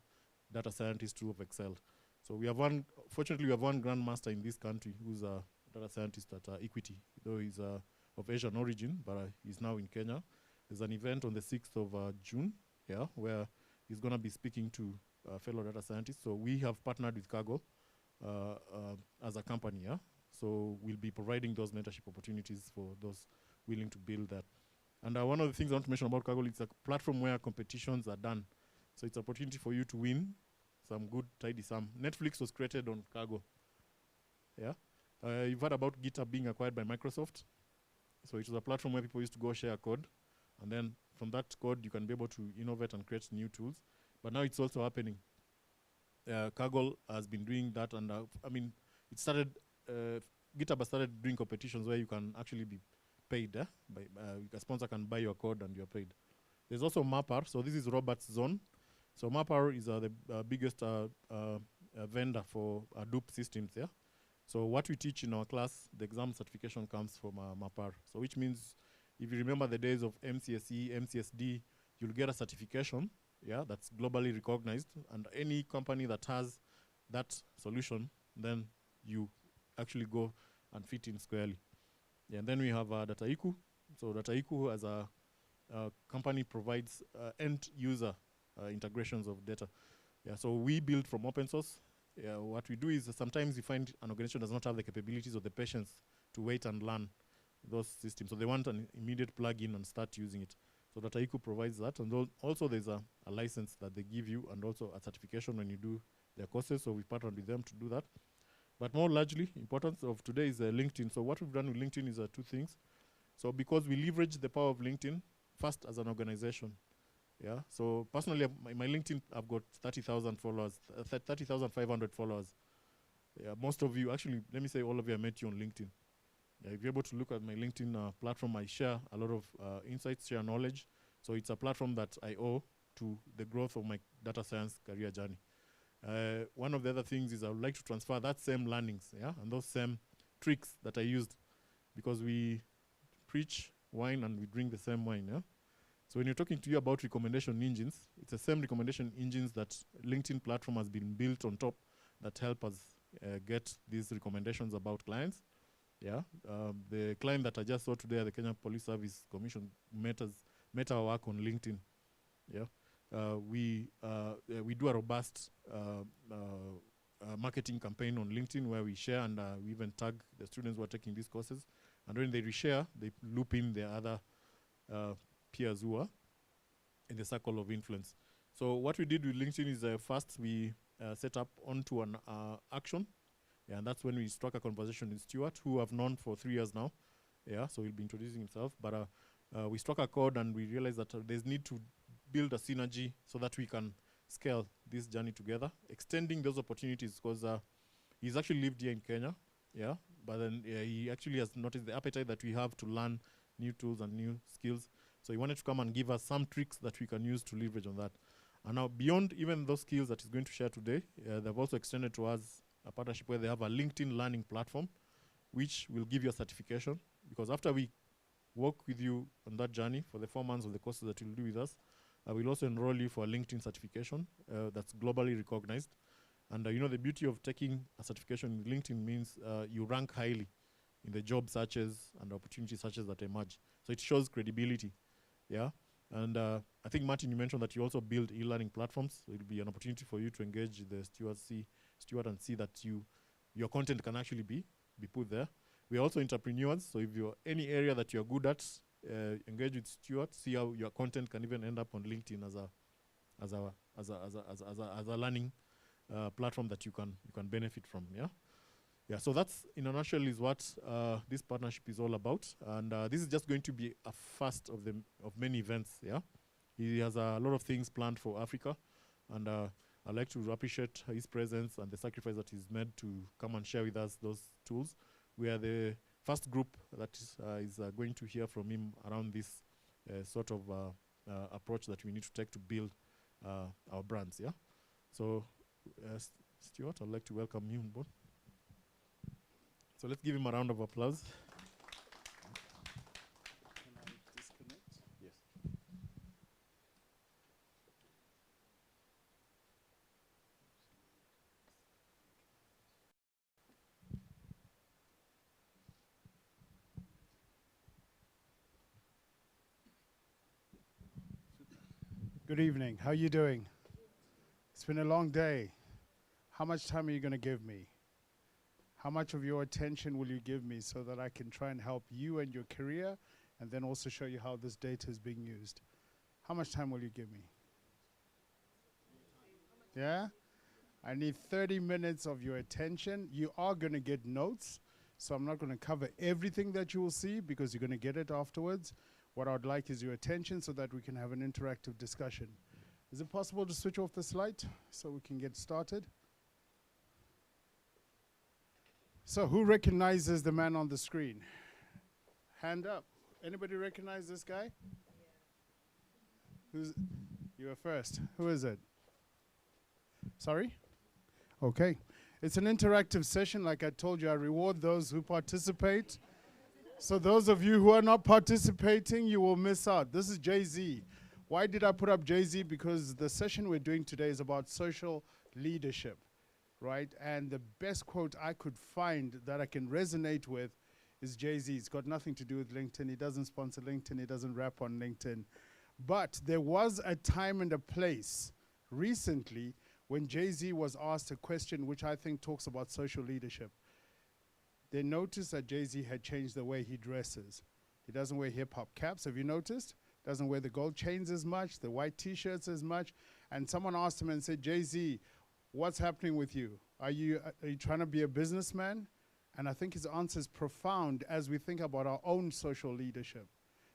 data scientists who have excelled. So we have one, fortunately we have one grandmaster in this country who's a data scientist at Equity, though he's of Asian origin, but he's now in Kenya. There's an event on the 6th of June, yeah, where he's gonna be speaking to fellow data scientists. So we have partnered with Kaggle as a company, yeah? So we'll be providing those mentorship opportunities for those willing to build that. And one of the things I want to mention about Kaggle, it's a platform where competitions are done. So it's an opportunity for you to win some good, tidy sum. Netflix was created on Kaggle. Yeah? You've heard about GitHub being acquired by Microsoft. So it was a platform where people used to go share code. And then from that code, you can be able to innovate and create new tools. But now it's also happening. Kaggle has been doing that. And I mean, it started, GitHub has started doing competitions where you can actually be paid. A sponsor can buy your code and you're paid. There's also Mapper. So this is Robert's zone. So Mapper is the biggest vendor for Hadoop systems. Yeah. So what we teach in our class, the exam certification comes from Mapper. So which means if you remember the days of MCSE, MCSD, you'll get a certification, yeah, that's globally recognized. And any company that has that solution, then you actually go and fit in squarely. Yeah, and then we have Dataiku. So Dataiku as a company provides end user integrations of data. Yeah, so we build from open source. Yeah, what we do is sometimes you find an organization does not have the capabilities or the patience to wait and learn those systems. So they want an immediate plug-in and start using it. So Dataiku provides that. And also there's a license that they give you and also a certification when you do their courses. So we partnered with them to do that. But more largely, importance of today is LinkedIn. So what we've done with LinkedIn is two things. So because we leverage the power of LinkedIn, first as an organization. Yeah. So personally, my LinkedIn, I've got 30,000 followers, 30,500 followers. most of you, actually, let me say all of you, I met you on LinkedIn. If you're able to look at my LinkedIn platform, I share a lot of insights, share knowledge. So it's a platform that I owe to the growth of my data science career journey. One of the other things is I would like to transfer that same learnings, and those same tricks that I used, because we preach wine and we drink the same wine. So when you're talking to you about recommendation engines, it's the same recommendation engines that LinkedIn platform has been built on top that help us get these recommendations about clients. The client that I just saw today, the Kenya Police Service Commission, met our work on LinkedIn. We do a robust marketing campaign on LinkedIn where we share and we even tag the students who are taking these courses. And when they reshare, they loop in their other peers who are in the circle of influence. So what we did with LinkedIn is first we set up onto an action. And that's when we struck a conversation with Stuart, who I've known for 3 years now. So he'll be introducing himself. But we struck a chord and we realized that there's need to build a synergy so that we can scale this journey together, extending those opportunities, because he's actually lived here in Kenya, but then he actually has noticed the appetite that we have to learn new tools and new skills. So he wanted to come and give us some tricks that we can use to leverage on that. And now beyond even those skills that he's going to share today, they've also extended to us a partnership where they have a LinkedIn learning platform, which will give you a certification, because after we work with you on that journey for the 4 months of the courses that you'll do with us, we'll also enroll you for a LinkedIn certification that's globally recognized. And the beauty of taking a certification in LinkedIn means you rank highly in the job searches and opportunity searches that emerge. So it shows credibility, And I think, Martin, you mentioned that you also build e-learning platforms. So it'll be an opportunity for you to engage the steward and see that your content can actually be put there. We're also entrepreneurs, so if you're any area that you're good at, engage with Stuart, see how your content can even end up on LinkedIn as a learning platform that you can benefit from. So that's in a nutshell is what this partnership is all about, and this is just going to be a first of many events. He has a lot of things planned for Africa, and I'd like to appreciate his presence and the sacrifice that he's made to come and share with us those tools. We are the first group that is going to hear from him around this sort of approach that we need to take to build our brands. So, Stuart, I'd like to welcome you on board. So let's give him a round of applause. Can I disconnect? Yes. Good evening. How are you doing? It's been a long day. How much time are you going to give me? How much of your attention will you give me so that I can try and help you and your career, and then also show you how this data is being used? How much time will you give me? Yeah? I need 30 minutes of your attention. You are going to get notes, so I'm not going to cover everything that you will see because you're going to get it afterwards. What I would like is your attention so that we can have an interactive discussion. Is it possible to switch off this light so we can get started? So who recognizes the man on the screen? Hand up. Anybody recognize this guy? Yeah. You were first. Who is it? Sorry? Okay. It's an interactive session. Like I told you, I reward those who participate. So those of you who are not participating, you will miss out. This is Jay-Z. Why did I put up Jay-Z? Because the session we're doing today is about social leadership, right? And the best quote I could find that I can resonate with is Jay-Z. It's got nothing to do with LinkedIn. He doesn't sponsor LinkedIn. He doesn't rap on LinkedIn. But there was a time and a place recently when Jay-Z was asked a question which I think talks about social leadership. They noticed that Jay-Z had changed the way he dresses. He doesn't wear hip-hop caps, have you noticed? Doesn't wear the gold chains as much, the white T-shirts as much. And someone asked him and said, Jay-Z, what's happening with you? Are you trying to be a businessman? And I think his answer is profound as we think about our own social leadership.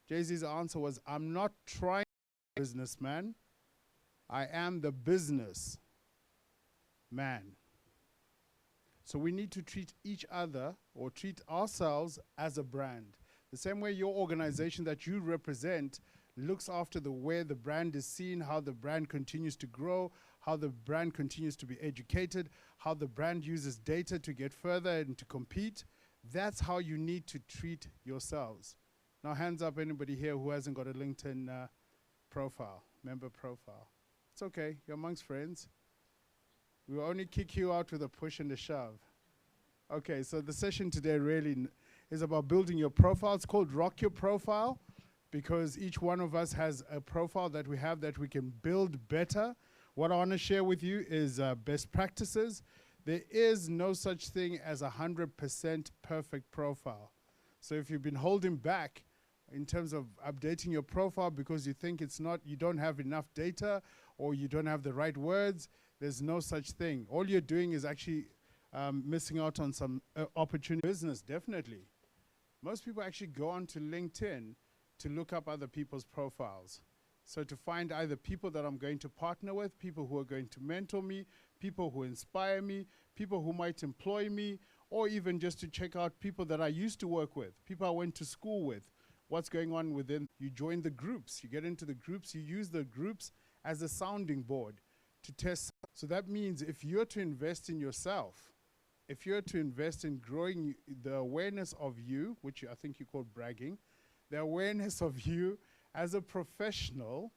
Jay-Z's answer was, I'm not trying to be a businessman. I am the business man. So we need to treat each other or treat ourselves as a brand. The same way your organization that you represent looks after the way the brand is seen, how the brand continues to grow, how the brand continues to be educated, how the brand uses data to get further and to compete. That's how you need to treat yourselves. Now, hands up anybody here who hasn't got a LinkedIn profile, member profile. It's okay, you're amongst friends. We'll only kick you out with a push and a shove. Okay, so the session today really is about building your profile. It's called Rock Your Profile because each one of us has a profile that we have that we can build better. What I want to share with you is best practices. There is no such thing as a 100% perfect profile. So if you've been holding back in terms of updating your profile because you think it's not, you don't have enough data or you don't have the right words, there's no such thing. All you're doing is actually missing out on some opportunity. Business, definitely. Most people actually go onto LinkedIn to look up other people's profiles. So to find either people that I'm going to partner with, people who are going to mentor me, people who inspire me, people who might employ me, or even just to check out people that I used to work with, people I went to school with, what's going on within. You join the groups, you get into the groups, you use the groups as a sounding board to test. So that means if you're to invest in yourself, if you're to invest in growing the awareness of you, which I think you call bragging, the awareness of you as a professional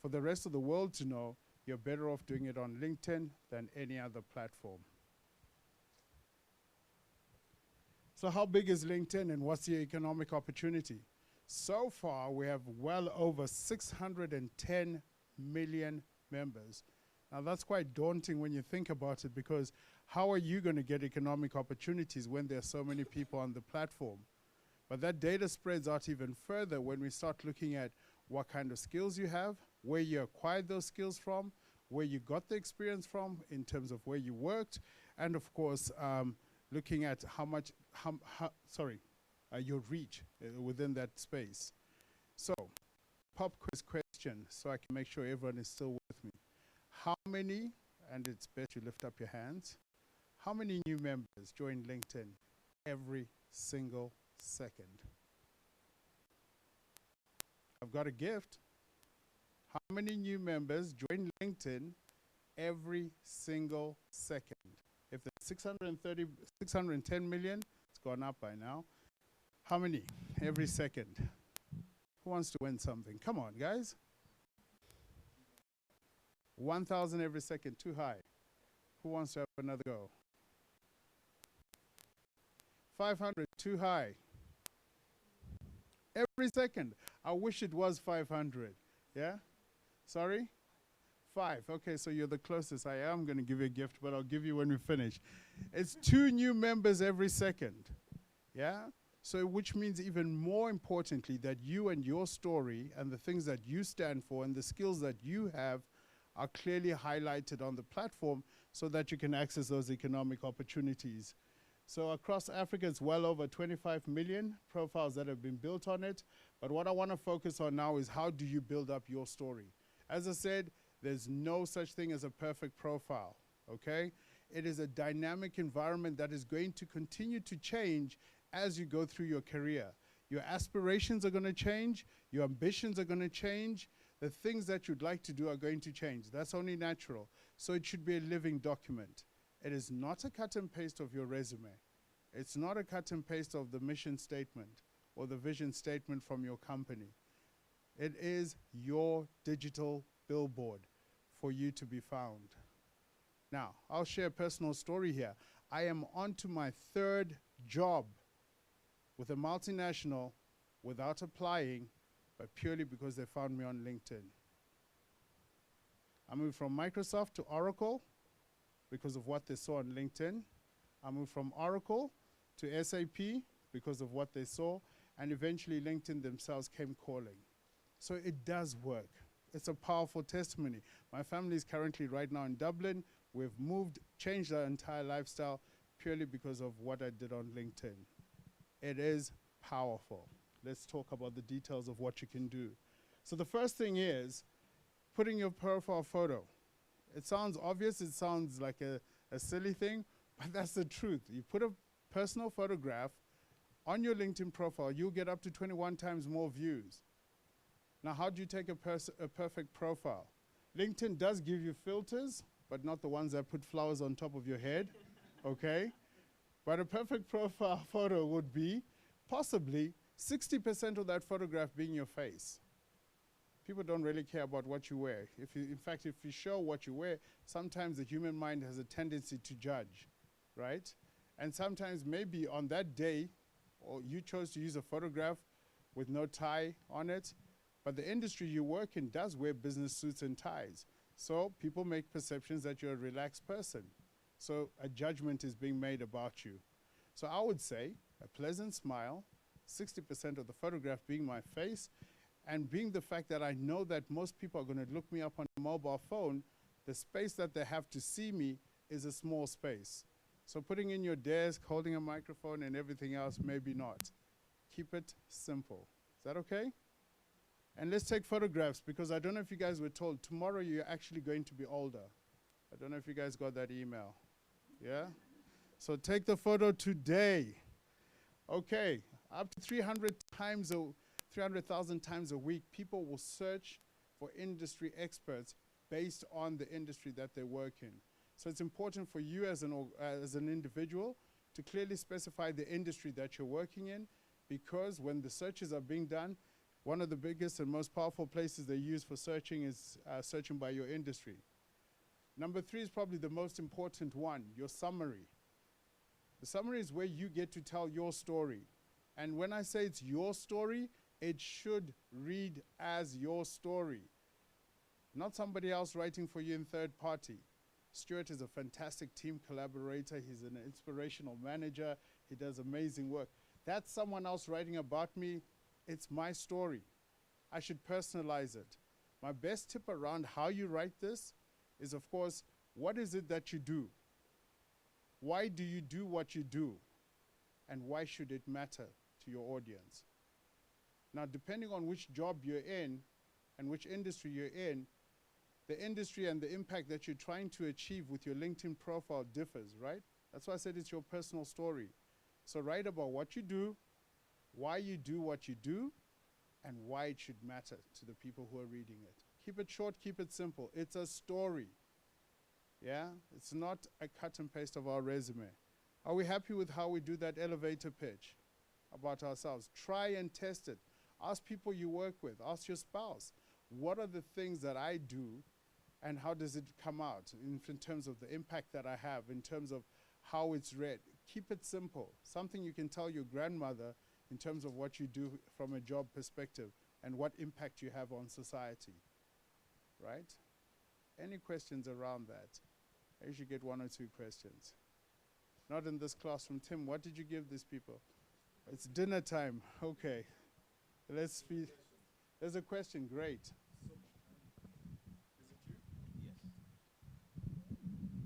for the rest of the world to know, you're better off doing it on LinkedIn than any other platform. So how big is LinkedIn and what's the economic opportunity? So far, we have well over 610 million members. Now that's quite daunting when you think about it because how are you going to get economic opportunities when there are so many people on the platform? But that data spreads out even further when we start looking at what kind of skills you have, where you acquired those skills from, where you got the experience from in terms of where you worked, and of course, looking at how much, your reach within that space. So, pop quiz question, so I can make sure everyone is still with me. How many, and it's best you lift up your hands, how many new members join LinkedIn every single second? I've got a gift. How many new members join LinkedIn every single second? If there's 610 million, it's gone up by now. How many every second? Who wants to win something? Come on, guys. 1,000 every second, too high. Who wants to have another go? 500, too high. Every second. I wish it was 500. Yeah? Sorry? 5. Okay, so you're the closest. I am going to give you a gift, but I'll give you when we finish. It's 2 new members every second. Yeah? So which means even more importantly that you and your story and the things that you stand for and the skills that you have are clearly highlighted on the platform so that you can access those economic opportunities. So across Africa, it's well over 25 million profiles that have been built on it. But what I want to focus on now is how do you build up your story? As I said, there's no such thing as a perfect profile, okay? It is a dynamic environment that is going to continue to change as you go through your career. Your aspirations are going to change. Your ambitions are going to change. The things that you'd like to do are going to change. That's only natural. So it should be a living document. It is not a cut and paste of your resume. It's not a cut and paste of the mission statement or the vision statement from your company. It is your digital billboard for you to be found. Now, I'll share a personal story here. I am on to my 3rd job with a multinational without applying, but purely because they found me on LinkedIn. I moved from Microsoft to Oracle because of what they saw on LinkedIn. I moved from Oracle to SAP because of what they saw, and eventually LinkedIn themselves came calling. So it does work. It's a powerful testimony. My family is currently right now in Dublin. We've moved, changed our entire lifestyle purely because of what I did on LinkedIn. It is powerful. Let's talk about the details of what you can do. So the first thing is putting your profile photo. It sounds obvious, it sounds like a silly thing, But that's the truth. You put a personal photograph on your LinkedIn profile, you'll get up to 21 times more views. Now, how do you take a perfect profile? LinkedIn does give you filters, but not the ones that put flowers on top of your head, okay? But a perfect profile photo would be possibly 60% of that photograph being your face. People don't really care about what you wear. In fact, if you show what you wear, sometimes the human mind has a tendency to judge, right? And sometimes maybe on that day, or you chose to use a photograph with no tie on it, but the industry you work in does wear business suits and ties. So people make perceptions that you're a relaxed person. So a judgment is being made about you. So I would say a pleasant smile, 60% of the photograph being my face, and being the fact that I know that most people are going to look me up on a mobile phone, the space that they have to see me is a small space. So putting in your desk, holding a microphone and everything else, maybe not. Keep it simple. Is that okay? And let's take photographs, because I don't know if you guys were told, tomorrow you're actually going to be older. I don't know if you guys got that email. Yeah? So take the photo today. Okay, up to 300,000 times a week, people will search for industry experts based on the industry that they work in. So it's important for you as an individual to clearly specify the industry that you're working in, because when the searches are being done, one of the biggest and most powerful places they use for searching is searching by your industry. Number 3 is probably the most important one, your summary. The summary is where you get to tell your story. And when I say it's your story, it should read as your story, not somebody else writing for you in third party. Stuart is a fantastic team collaborator. He's an inspirational manager. He does amazing work. That's someone else writing about me. It's my story. I should personalize it. My best tip around how you write this is, of course, what is it that you do? Why do you do what you do? And why should it matter to your audience? Now, depending on which job you're in and which industry you're in, the industry and the impact that you're trying to achieve with your LinkedIn profile differs, right? That's why I said it's your personal story. So write about what you do, why you do what you do, and why it should matter to the people who are reading it. Keep it short, keep it simple. It's a story. Yeah? It's not a cut and paste of our resume. Are we happy with how we do that elevator pitch about ourselves? Try and test it. Ask people you work with. Ask your spouse. What are the things that I do, and how does it come out in terms of the impact that I have, in terms of how it's read? Keep it simple. Something you can tell your grandmother in terms of what you do from a job perspective and what impact you have on society, right? Any questions around that? I usually get 1 or 2 questions. Not in this classroom. Tim, what did you give these people? It's dinner time. Okay. Let's be. There's a question. Great.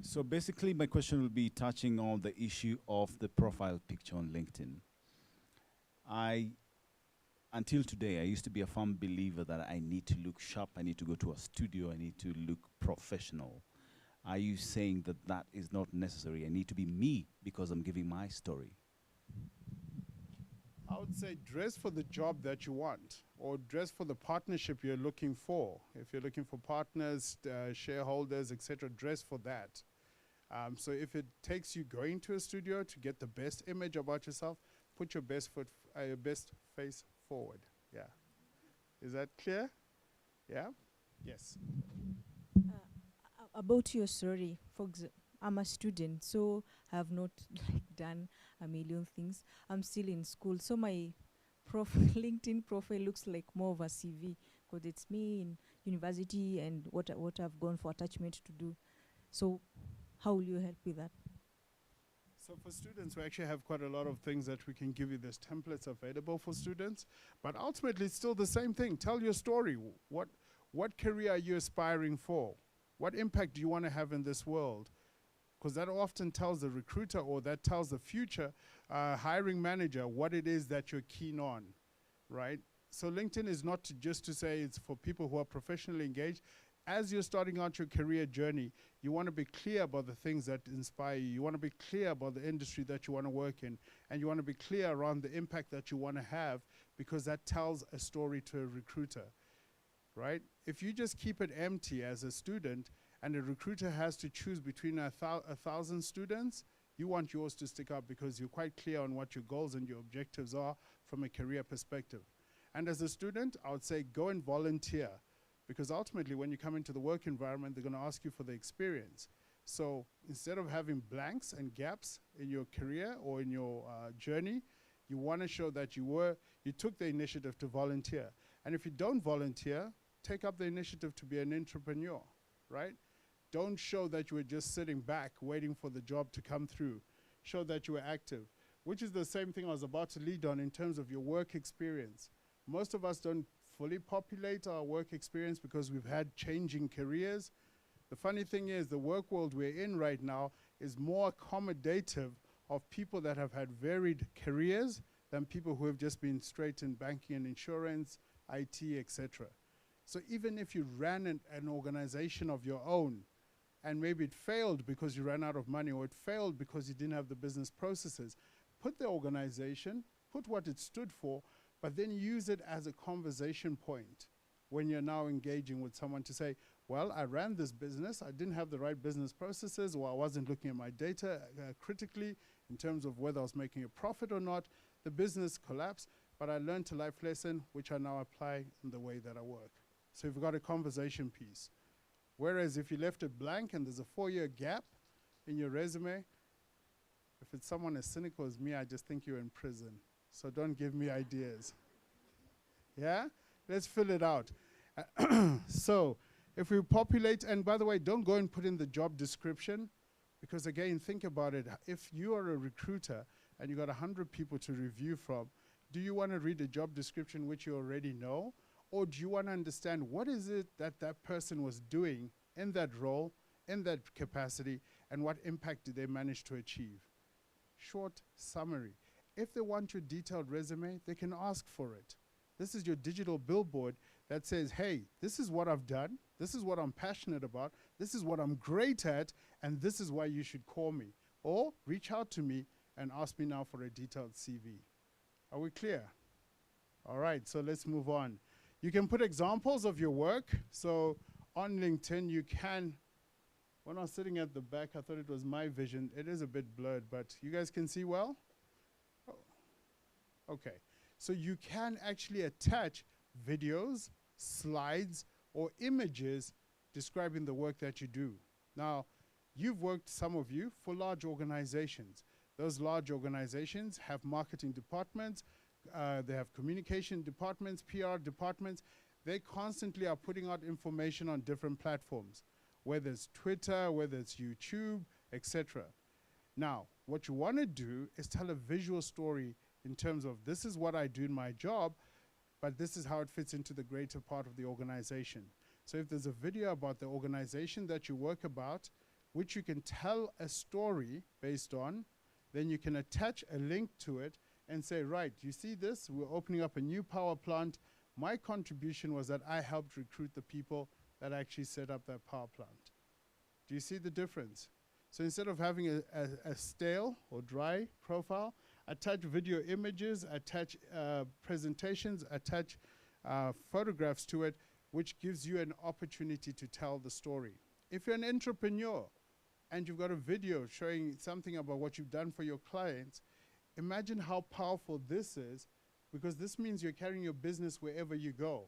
So basically, my question will be touching on the issue of the profile picture on LinkedIn. Until today, I used to be a firm believer that I need to look sharp, I need to go to a studio, I need to look professional. Are you saying that that is not necessary? I need to be me because I'm giving my story? I would say dress for the job that you want, or dress for the partnership you're looking for. If you're looking for partners, shareholders, etc., dress for that. So if it takes you going to a studio to get the best image about yourself, put your best face forward. Yeah. Is that clear? Yeah? Yes. About your story, I'm a student, so I have not done a million things. I'm still in school, so my LinkedIn profile looks like more of a CV, because it's me in university and what I've gone for attachment to do. So how will you help with that? So for students, we actually have quite a lot of things that we can give you. There's templates available for students, but ultimately it's still the same thing. Tell your story. What career are you aspiring for? What impact do you want to have in this world? Because that often tells the recruiter, or that tells the future hiring manager what it is that you're keen on, right? So LinkedIn is not just to say it's for people who are professionally engaged. as you're starting out your career journey, you want to be clear about the things that inspire you. You want to be clear about the industry that you want to work in. And you want to be clear around the impact that you want to have, because that tells a story to a recruiter, right? If you just keep it empty as a student and a recruiter has to choose between 1,000 students, you want yours to stick out because you're quite clear on what your goals and your objectives are from a career perspective. And as a student, I would say go and volunteer, because ultimately when you come into the work environment, they're going to ask you for the experience. So instead of having blanks and gaps in your career or in your journey, you want to show that you took the initiative to volunteer. And if you don't volunteer, take up the initiative to be an entrepreneur, right? Don't show that you were just sitting back waiting for the job to come through. Show that you were active, which is the same thing I was about to lead on in terms of your work experience. Most of us don't fully populate our work experience because we've had changing careers. The funny thing is the work world we're in right now is more accommodative of people that have had varied careers than people who have just been straight in banking and insurance, IT, etc. So even if you ran an organization of your own, and maybe it failed because you ran out of money, or it failed because you didn't have the business processes, put the organization, put what it stood for, but then use it as a conversation point when you're now engaging with someone to say, well, I ran this business, I didn't have the right business processes, or I wasn't looking at my data critically in terms of whether I was making a profit or not. The business collapsed, but I learned a life lesson, which I now apply in the way that I work. So you've got a conversation piece. Whereas if you left it blank and there's a 4-year gap in your resume, if it's someone as cynical as me, I just think you're in prison. So don't give me ideas. Yeah? Let's fill it out. So if we populate, and by the way, don't go and put in the job description, because again, think about it. If you are a recruiter and you got 100 people to review from, do you want to read a job description which you already know? Or do you want to understand what is it that that person was doing in that role, in that capacity, and what impact did they manage to achieve? Short summary. If they want your detailed resume, they can ask for it. This is your digital billboard that says, hey, this is what I've done, this is what I'm passionate about, this is what I'm great at, and this is why you should call me. Or reach out to me and ask me now for a detailed CV. Are we clear? All right, so let's move on. You can put examples of your work. So on LinkedIn, you can, when I was sitting at the back, I thought it was my vision. It is a bit blurred, but you guys can see well? Oh. Okay. So you can actually attach videos, slides, or images describing the work that you do. Now, you've worked, some of you, for large organizations. Those large organizations have marketing departments, they have communication departments, PR departments. They constantly are putting out information on different platforms, whether it's Twitter, whether it's YouTube, etc. Now, what you want to do is tell a visual story in terms of this is what I do in my job, but this is how it fits into the greater part of the organization. So if there's a video about the organization that you work about, which you can tell a story based on, then you can attach a link to it and say, right, you see this? We're opening up a new power plant. My contribution was that I helped recruit the people that actually set up that power plant. Do you see the difference? So instead of having a stale or dry profile, attach video images, attach presentations, attach photographs to it, which gives you an opportunity to tell the story. If you're an entrepreneur and you've got a video showing something about what you've done for your clients, imagine how powerful this is, because this means you're carrying your business wherever you go.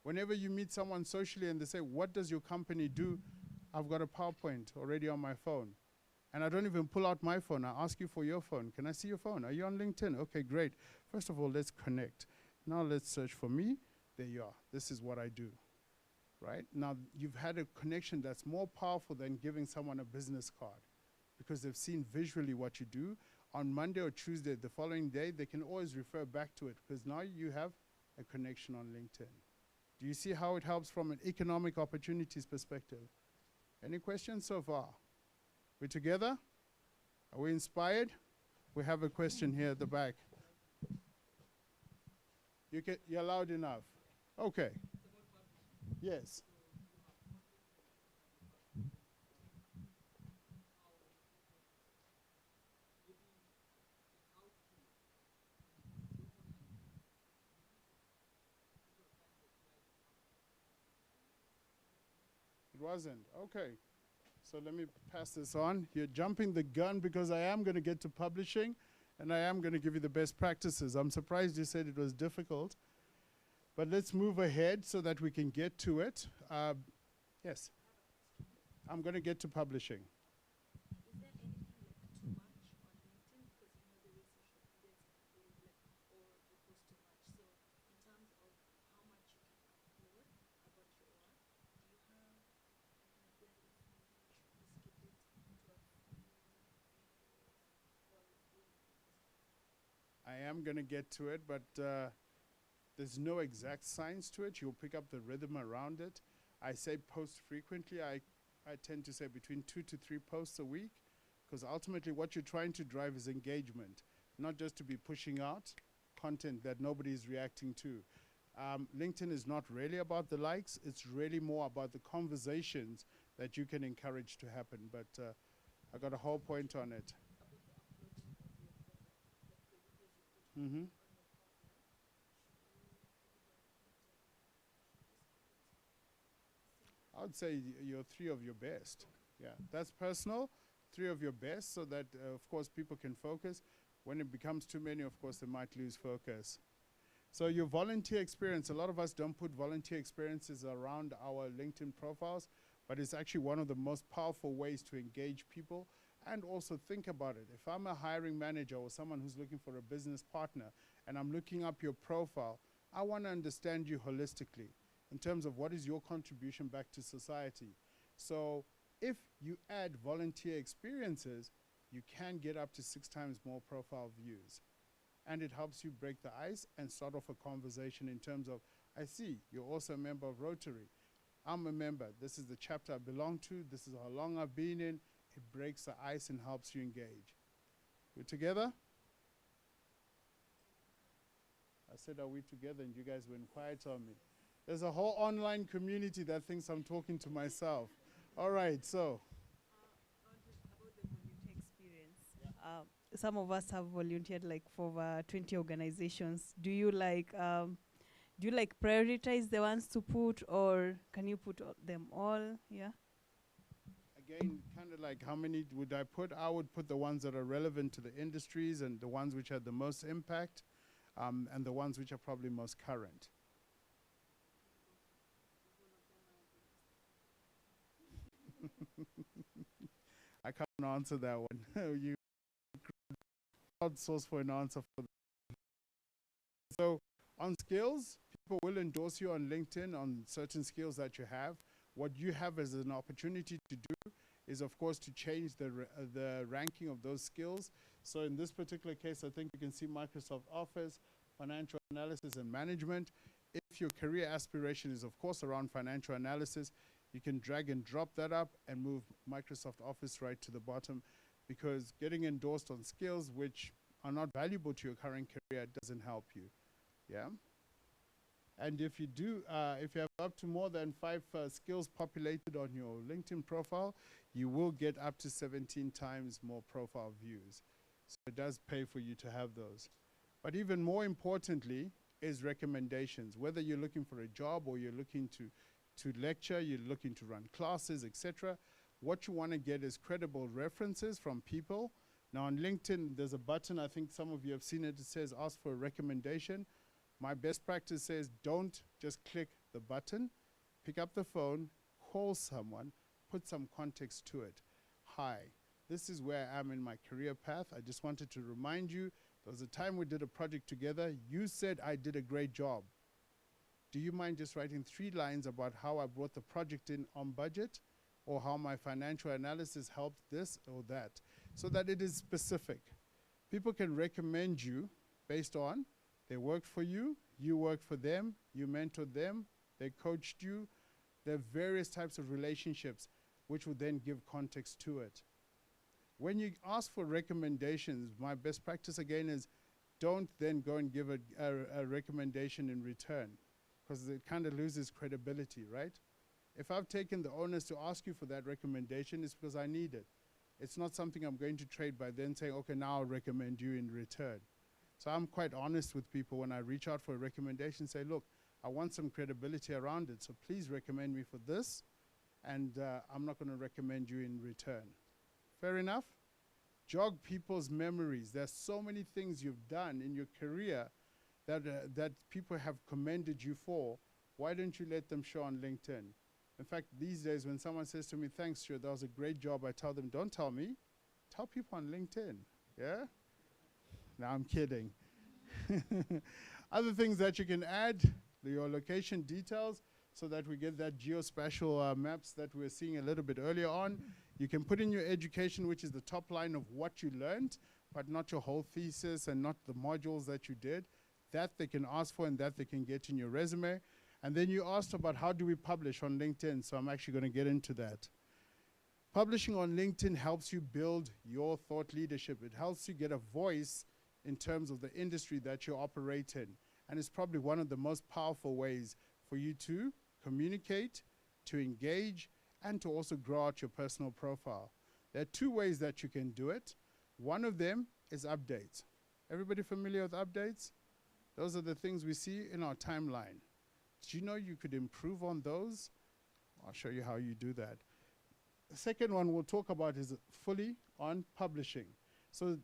Whenever you meet someone socially and they say, what does your company do? I've got a PowerPoint already on my phone. And I don't even pull out my phone. I ask you for your phone. Can I see your phone? Are you on LinkedIn? Okay, great. First of all, let's connect. Now let's search for me. There you are. This is what I do. Right? Now, you've had a connection that's more powerful than giving someone a business card, because they've seen visually what you do. On Monday or Tuesday, the following day, they can always refer back to it, because now you have a connection on LinkedIn. Do you see how it helps from an economic opportunities perspective? Any questions so far? We together? Are we inspired? We have a question here at the back. You're loud enough. Okay. Yes. It wasn't. Okay. So let me pass this on. You're jumping the gun because I am going to get to publishing and I am going to give you the best practices. I'm surprised you said it was difficult. But let's move ahead so that we can get to it. Yes. I'm going to get to publishing. Is there anything like too much on LinkedIn? Because you know the way social media is evolving, like, or you post too much. So in terms of how much you can upload about your work, do you have an idea if maybe you should restrict it to a few videos or will it be possible? I am going to get to it, but there's no exact science to it. You'll pick up the rhythm around it. I say post frequently. I tend to say between 2 to 3 posts a week, because ultimately what you're trying to drive is engagement, not just to be pushing out content that nobody is reacting to. LinkedIn is not really about the likes. It's really more about the conversations that you can encourage to happen. But I got a whole point on it. Mm-hmm. I would say you're 3 of your best. Yeah, that's personal. 3 of your best, so that, of course, people can focus. When it becomes too many, of course, they might lose focus. So your volunteer experience, a lot of us don't put volunteer experiences around our LinkedIn profiles, but it's actually one of the most powerful ways to engage people. And also think about it. If I'm a hiring manager or someone who's looking for a business partner, and I'm looking up your profile, I want to understand you holistically in terms of what is your contribution back to society. So if you add volunteer experiences, you can get up to 6 times more profile views. And it helps you break the ice and start off a conversation in terms of, I see, you're also a member of Rotary. I'm a member. This is the chapter I belong to. This is how long I've been in. It breaks the ice and helps you engage. We're together? I said, are we together? And you guys went quiet on me. There's a whole online community that thinks I'm talking to myself. All right, so. About the volunteer experience. Some of us have volunteered like for over 20 organizations. Do you like prioritize the ones to put, or can you put them all? Yeah. Again, kind of like how many would I put? I would put the ones that are relevant to the industries and the ones which had the most impact, and the ones which are probably most current. I can't answer that one. You crowdsource for an answer for that. So on skills, people will endorse you on LinkedIn on certain skills that you have. What you have as an opportunity to do is, of course, to change the ranking of those skills. So in this particular case, I think you can see Microsoft Office, financial analysis and management. If your career aspiration is, of course, around financial analysis, you can drag and drop that up and move Microsoft Office right to the bottom, because getting endorsed on skills which are not valuable to your current career doesn't help you. Yeah? And if you do, if you have up to more than 5 skills populated on your LinkedIn profile, you will get up to 17 times more profile views. So it does pay for you to have those. But even more importantly is recommendations. Whether you're looking for a job or you're looking to lecture, you're looking to run classes, etc. What you want to get is credible references from people. Now on LinkedIn, there's a button, I think some of you have seen it, it says ask for a recommendation. My best practice says don't just click the button, pick up the phone, call someone, put some context to it. Hi, this is where I am in my career path. I just wanted to remind you, there was a time we did a project together. You said I did a great job. Do you mind just writing 3 lines about how I brought the project in on budget, or how my financial analysis helped this or that, so that it is specific. People can recommend you based on they worked for you, you worked for them, you mentored them, they coached you. There are various types of relationships which would then give context to it. When you ask for recommendations, my best practice again is don't then go and give a recommendation in return, because it kind of loses credibility, right? If I've taken the onus to ask you for that recommendation, it's because I need it. It's not something I'm going to trade by then saying, okay, now I'll recommend you in return. So I'm quite honest with people when I reach out for a recommendation, say, look, I want some credibility around it, so please recommend me for this. and I'm not going to recommend you in return. Fair enough? Jog people's memories. There's so many things you've done in your career that people have commended you for. Why don't you let them show on LinkedIn? In fact, these days when someone says to me, thanks, Stuart, that was a great job, I tell them, don't tell me. Tell people on LinkedIn, yeah? No, I'm kidding. Other things that you can add, your location details, so that we get that geospatial maps that we were seeing a little bit earlier on. You can put in your education, which is the top line of what you learned, but not your whole thesis and not the modules that you did. That they can ask for and that they can get in your resume. And then you asked about how do we publish on LinkedIn, so I'm actually going to get into that. Publishing on LinkedIn helps you build your thought leadership. It helps you get a voice in terms of the industry that you operate in. And it's probably one of the most powerful ways for you to communicate, to engage, and to also grow out your personal profile. There are two ways that you can do it. One of them is updates. Everybody familiar with updates? Those are the things we see in our timeline. Did you know you could improve on those? I'll show you how you do that. The second one we'll talk about is fully on publishing. So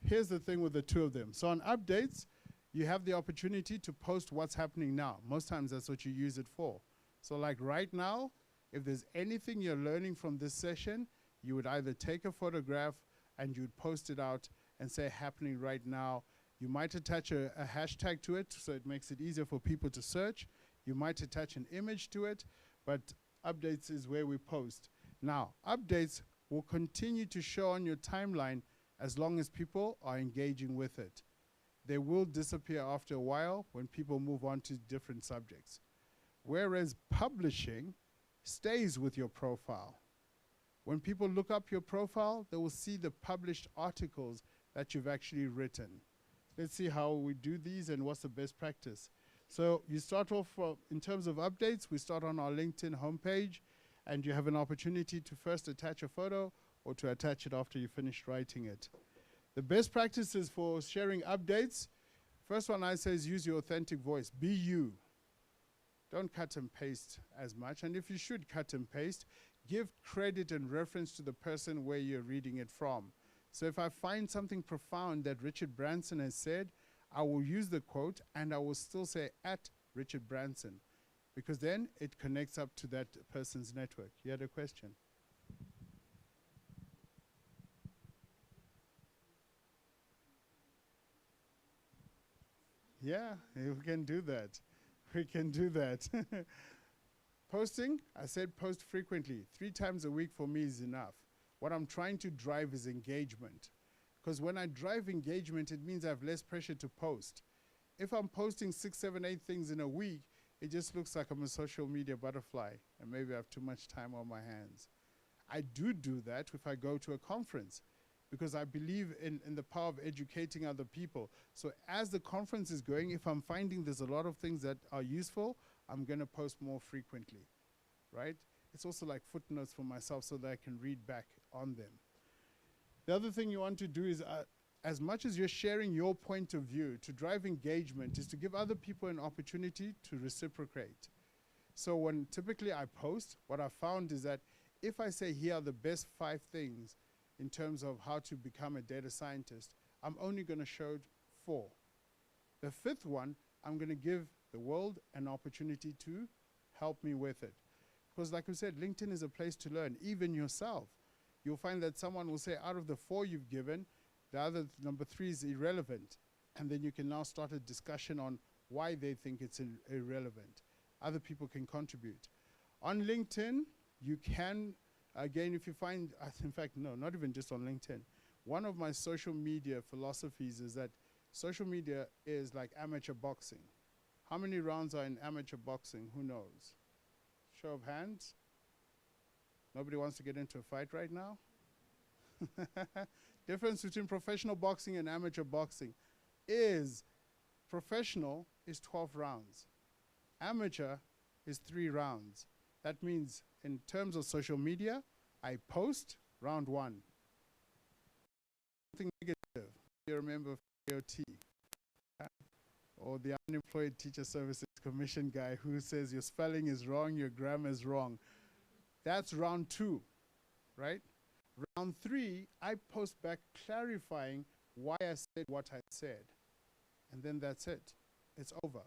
here's the thing with the two of them. So on updates, you have the opportunity to post what's happening now. Most times that's what you use it for. So like right now, if there's anything you're learning from this session, you would either take a photograph and you'd post it out and say happening right now. You might attach a hashtag to it so it makes it easier for people to search. You might attach an image to it, but updates is where we post. Now, updates will continue to show on your timeline as long as people are engaging with it. They will disappear after a while when people move on to different subjects. Whereas publishing stays with your profile. When people look up your profile, they will see the published articles that you've actually written. Let's see how we do these and what's the best practice. So you start off, in terms of updates, we start on our LinkedIn homepage, and you have an opportunity to first attach a photo or to attach it after you finished writing it. The best practices for sharing updates, first one I say is use your authentic voice. Be you. Don't cut and paste as much. And if you should cut and paste, give credit and reference to the person where you're reading it from. So if I find something profound that Richard Branson has said, I will use the quote and I will still say at Richard Branson, because then it connects up to that person's network. You had a question? Yeah, we can do that. We can do that. Posting, I said post frequently. 3 times a week for me is enough. What I'm trying to drive is engagement. Because when I drive engagement, it means I have less pressure to post. If I'm posting 6, 7, 8 things in a week, it just looks like I'm a social media butterfly, and maybe I have too much time on my hands. I do that if I go to a conference, because I believe in the power of educating other people. So as the conference is going, if I'm finding there's a lot of things that are useful, I'm going to post more frequently, right? It's also like footnotes for myself so that I can read back on them. The other thing you want to do is, as much as you're sharing your point of view, to drive engagement is to give other people an opportunity to reciprocate. So when typically I post, what I found is that if I say here are the best 5 things in terms of how to become a data scientist, I'm only going to show 4. The 5th one, I'm going to give the world an opportunity to help me with it. Because like we said, LinkedIn is a place to learn, even yourself. You'll find that someone will say, out of the 4 you've given, the other number 3 is irrelevant. And then you can now start a discussion on why they think it's irrelevant. Other people can contribute. On LinkedIn, you can, again, if you find, in fact, no, not even just on LinkedIn. One of my social media philosophies is that social media is like amateur boxing. How many rounds are in amateur boxing? Who knows? Show of hands. Nobody wants to get into a fight right now? Difference between professional boxing and amateur boxing is professional is 12 rounds. Amateur is 3 rounds. That means in terms of social media, I post round 1. Something negative. You remember AOT. Or the Unemployed Teacher Services Commission guy who says your spelling is wrong, your grammar is wrong. That's round 2, right? Round 3, I post back clarifying why I said what I said. And then that's it. It's over.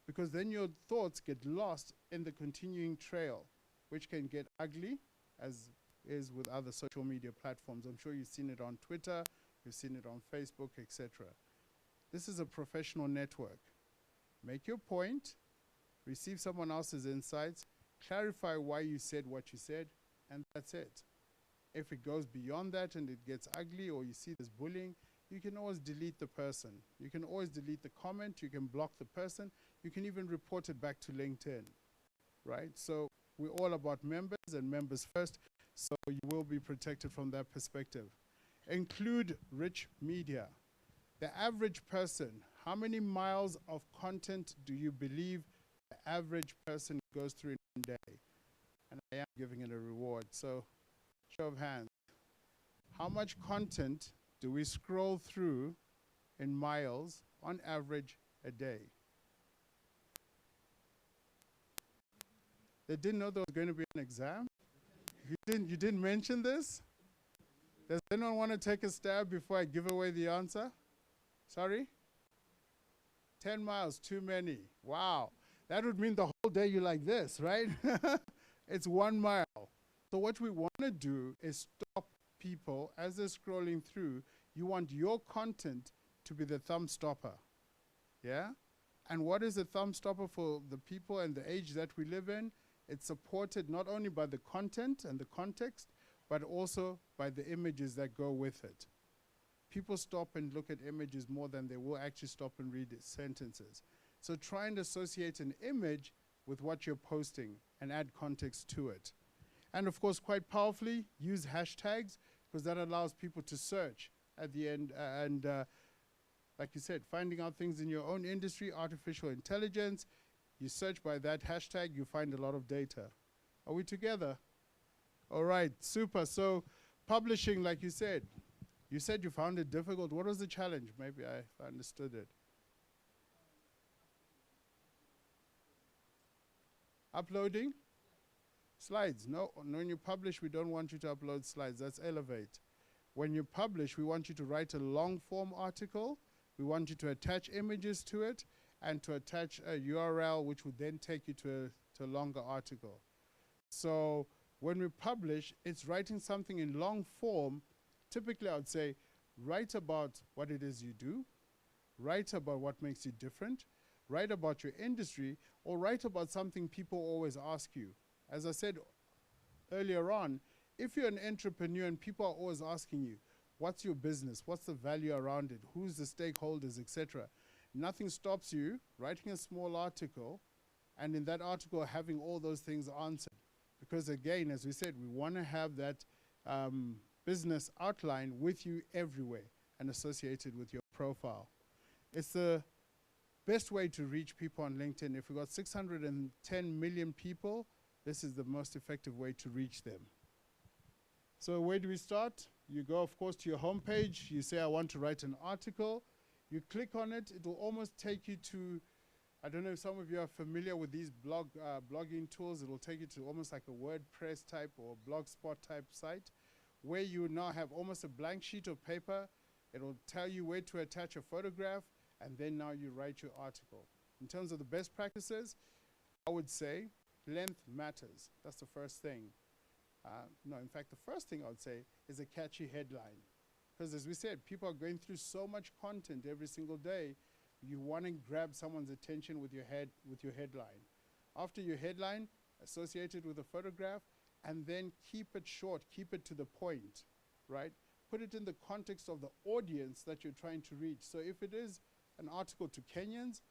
Because then your thoughts get lost in the continuing trail, which can get ugly, as is with other social media platforms. I'm sure you've seen it on Twitter, you've seen it on Facebook, etc. This is a professional network. Make your point, receive someone else's insights, clarify why you said what you said, and that's it. If it goes beyond that and it gets ugly, or you see this bullying, you can always delete the person. You can always delete the comment, you can block the person, you can even report it back to LinkedIn, right? So we're all about members and members first, so you will be protected from that perspective. Include rich media. The average person, how many miles of content do you believe the average person goes through in one day? And I am giving it a reward, so show of hands. How much content do we scroll through in miles on average a day? They didn't know there was going to be an exam? You didn't mention this? Does anyone want to take a stab before I give away the answer? Sorry? 10 miles, too many. Wow. That would mean the whole day you're like this, right? It's 1 mile. So what we want to do is stop people as they're scrolling through. You want your content to be the thumb stopper. Yeah? And what is a thumb stopper for the people and the age that we live in? It's supported not only by the content and the context, but also by the images that go with it. People stop and look at images more than they will actually stop and read sentences. So try and associate an image with what you're posting and add context to it. And of course, quite powerfully, use hashtags, because that allows people to search at the end. Like you said, finding out things in your own industry, artificial intelligence, you search by that hashtag, you find a lot of data. Are we together? All right, super. So publishing, like you said you found it difficult. What was the challenge? Maybe I understood it. Uploading? Slides. No, when you publish, we don't want you to upload slides. That's Elevate. When you publish, we want you to write a long form article. We want you to attach images to it and to attach a URL, which would then take you to a longer article. So when we publish, it's writing something in long form. Typically, I would say, write about what it is you do, write about what makes you different, write about your industry, or write about something people always ask you. As I said earlier on, if you're an entrepreneur and people are always asking you, what's your business? What's the value around it? Who's the stakeholders, etc.? Nothing stops you writing a small article and in that article having all those things answered. Because again, as we said, we want to have that business outline with you everywhere and associated with your profile. It's the best way to reach people on LinkedIn. If we've got 610 million people, this is the most effective way to reach them. So where do we start? You go, of course, to your homepage. You say, I want to write an article. You click on it. It will almost take you to, I don't know if some of you are familiar with these blogging tools. It will take you to almost like a WordPress type or Blogspot type site, where you now have almost a blank sheet of paper. It will tell you where to attach a photograph, and then now you write your article. In terms of the best practices, I would say length matters. That's the first thing. No, in fact, the first thing I would say is a catchy headline. Because as we said, people are going through so much content every single day. You want to grab someone's attention with your headline. After your headline, associate it with a photograph, and then keep it short, keep it to the point, right? Put it in the context of the audience that you're trying to reach. So if it is an article to Kenyans,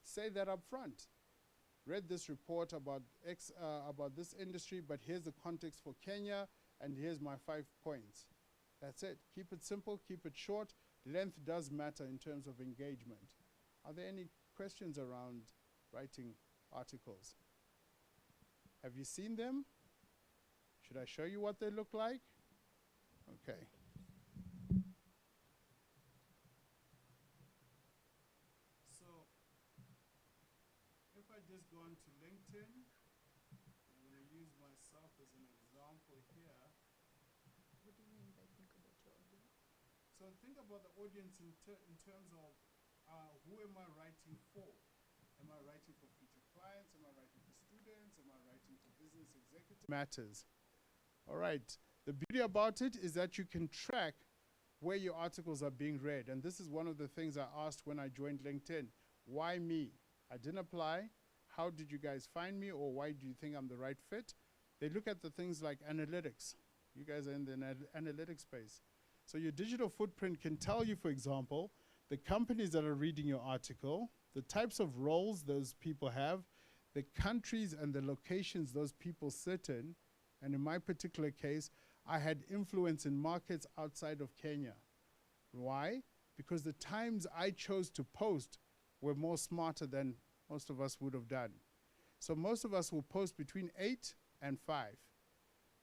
say that up front. Read this report about about this industry, but here's the context for Kenya, and here's my 5 points. That's it. Keep it simple, keep it short. Length does matter in terms of engagement. Are there any questions around writing articles? Have you seen them? Should I show you what they look like? Okay. So, if I just go onto LinkedIn, I'm going to use my myself as an example here. What do you mean by think about your audience? So think about the audience in terms of who am I writing for? Am I writing for future clients? Am I writing for students? Am I writing for business executives? Matters. All right. The beauty about it is that you can track where your articles are being read. And this is one of the things I asked when I joined LinkedIn. Why me? I didn't apply. How did you guys find me, or why do you think I'm the right fit? They look at the things like analytics. You guys are in the analytics space. So your digital footprint can tell you, for example, the companies that are reading your article, the types of roles those people have, the countries and the locations those people sit in. And in my particular case, I had influence in markets outside of Kenya. Why? Because the times I chose to post were more smarter than most of us would have done. So most of us will post between 8 and 5.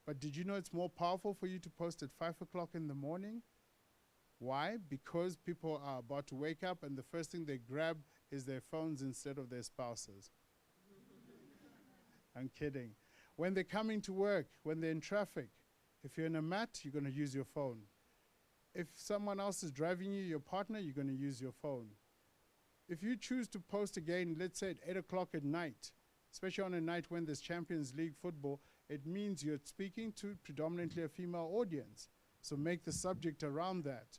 But did you know it's more powerful for you to post at 5 o'clock in the morning? Why? Because people are about to wake up and the first thing they grab is their phones instead of their spouses. I'm kidding. When they're coming to work, when they're in traffic, if you're in a mat, you're going to use your phone. If someone else is driving you, your partner, you're going to use your phone. If you choose to post again, let's say at 8 o'clock at night, especially on a night when there's Champions League football, it means you're speaking to predominantly a female audience. So make the subject around that.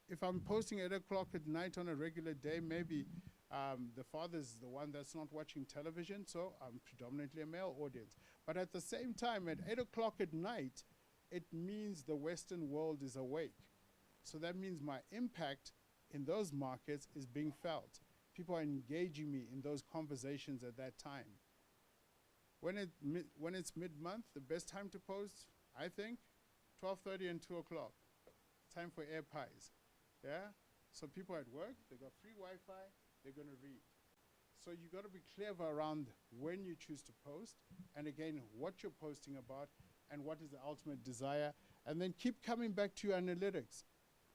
If I'm posting at 8 o'clock at night on a regular day, maybe the father's the one that's not watching television, so I'm predominantly a male audience. But at the same time, at 8 o'clock at night, it means the Western world is awake. So that means my impact in those markets is being felt. People are engaging me in those conversations at that time. When it's mid-month, the best time to post, I think, 12:30 and 2 o'clock. Time for air pies. Yeah? So people at work, they got free Wi-Fi, they're going to read. So you got to be clever around when you choose to post, and again, what you're posting about, and what is the ultimate desire, and then keep coming back to your analytics.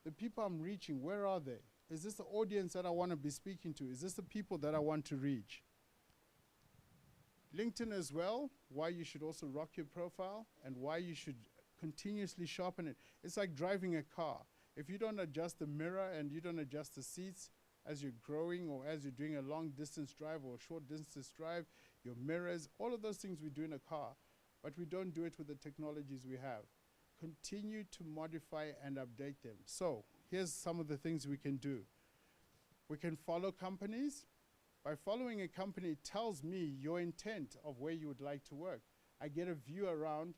The people I'm reaching, where are they? Is this the audience that I want to be speaking to? Is this the people that I want to reach? LinkedIn as well, why you should also rock your profile, and why you should continuously sharpen it. It's like driving a car. If you don't adjust the mirror and you don't adjust the seats as you're growing or as you're doing a long distance drive or a short distance drive, your mirrors, all of those things we do in a car, but we don't do it with the technologies we have. Continue to modify and update them. So here's some of the things we can do. We can follow companies. By following a company, it tells me your intent of where you would like to work. I get a view around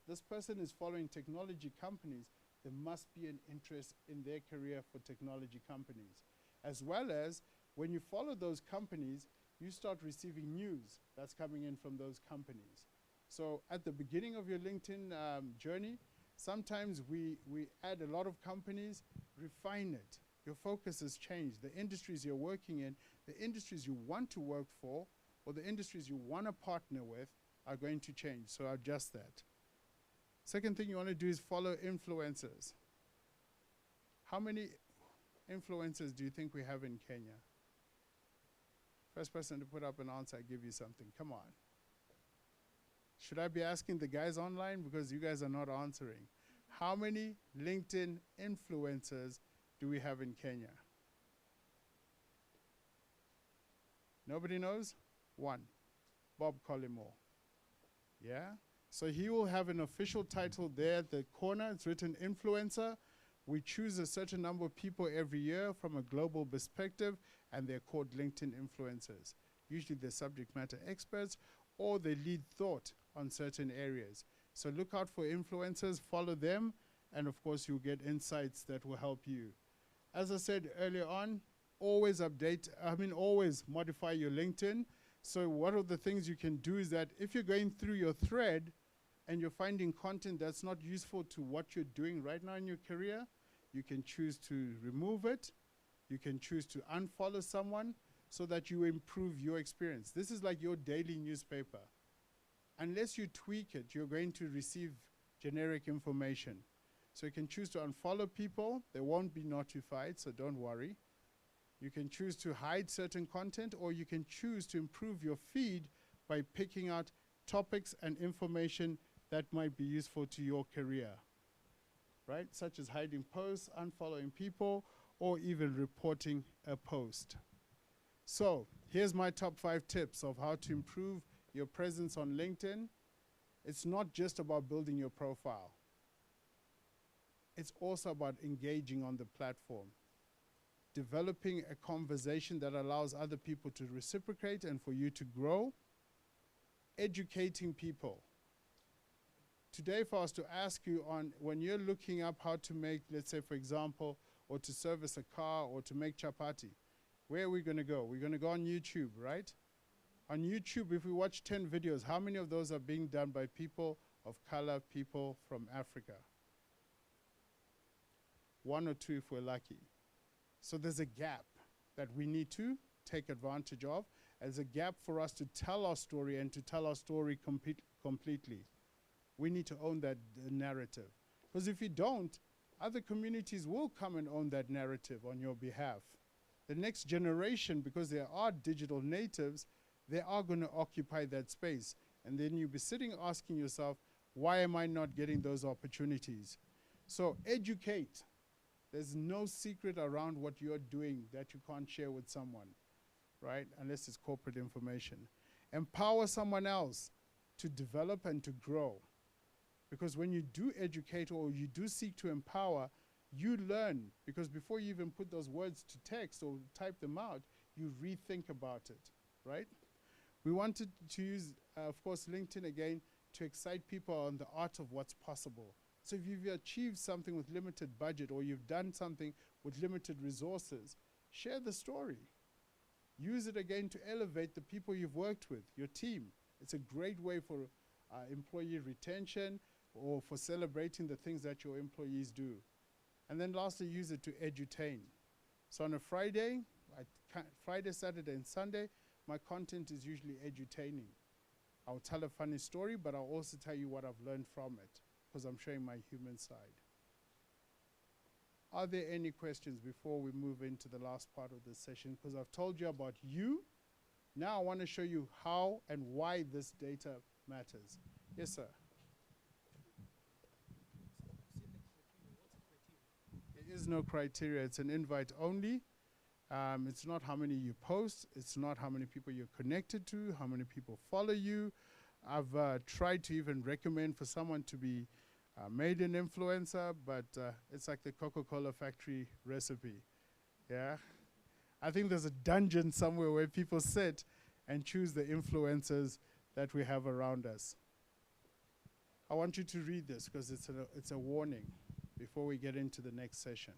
this person is following technology companies. There must be an interest in their career for technology companies. As well as when you follow those companies, you start receiving news that's coming in from those companies. So at the beginning of your LinkedIn journey, sometimes we add a lot of companies, refine it. Your focus has changed. The industries you're working in, the industries you want to work for, or the industries you want to partner with are going to change. So adjust that. Second thing you want to do is follow influencers. How many influencers do you think we have in Kenya? First person to put up an answer, I give you something. Come on. Should I be asking the guys online? Because you guys are not answering. How many LinkedIn influencers do we have in Kenya? Nobody knows? One. Bob Collymore. Yeah? So he will have an official title there at the corner. It's written influencer. We choose a certain number of people every year from a global perspective, and they're called LinkedIn influencers. Usually they're subject matter experts, or they lead thought on certain areas. So look out for influencers, follow them, and of course you'll get insights that will help you. As I said earlier on, always modify your LinkedIn. So one of the things you can do is that if you're going through your thread and you're finding content that's not useful to what you're doing right now in your career, you can choose to remove it. You can choose to unfollow someone so that you improve your experience. This is like your daily newspaper. Unless you tweak it, you're going to receive generic information. So you can choose to unfollow people. They won't be notified, so don't worry. You can choose to hide certain content, or you can choose to improve your feed by picking out topics and information that might be useful to your career, right? Such as hiding posts, unfollowing people, or even reporting a post. So here's my top 5 tips of how to improve your presence on LinkedIn. It's not just about building your profile. It's also about engaging on the platform, developing a conversation that allows other people to reciprocate and for you to grow, educating people. Today, if I was to ask you on when you're looking up how to make, let's say, for example, or to service a car or to make chapati, where are we going to go? We're going to go on YouTube, right? On YouTube, if we watch 10 videos, how many of those are being done by people of color, people from Africa? 1 or 2 if we're lucky. So there's a gap that we need to take advantage of. There's a gap for us to tell our story and to tell our story completely. We need to own that narrative. Because if you don't, other communities will come and own that narrative on your behalf. The next generation, because they are digital natives, they are going to occupy that space. And then you'll be sitting asking yourself, why am I not getting those opportunities? So educate. There's no secret around what you're doing that you can't share with someone, right? Unless it's corporate information. Empower someone else to develop and to grow. Because when you do educate or you do seek to empower, you learn. Because before you even put those words to text or type them out, you rethink about it, right? We wanted to use, of course, LinkedIn again to excite people on the art of what's possible. So if you've achieved something with limited budget or you've done something with limited resources, share the story. Use it again to elevate the people you've worked with, your team. It's a great way for employee retention or for celebrating the things that your employees do. And then lastly, use it to edutain. So on a Friday, Friday, Saturday, and Sunday, my content is usually edutaining. I'll tell a funny story, but I'll also tell you what I've learned from it, because I'm showing my human side. Are there any questions before we move into the last part of this session? Because I've told you about you. Now I want to show you how and why this data matters. Yes, sir. There is no criteria. It's an invite only. It's not how many you post. It's not how many people you're connected to, how many people follow you. I've tried to even recommend for someone to be made an influencer, but it's like the Coca-Cola factory recipe. Yeah. I think there's a dungeon somewhere where people sit and choose the influencers that we have around us. I want you to read this because it's a warning before we get into the next session.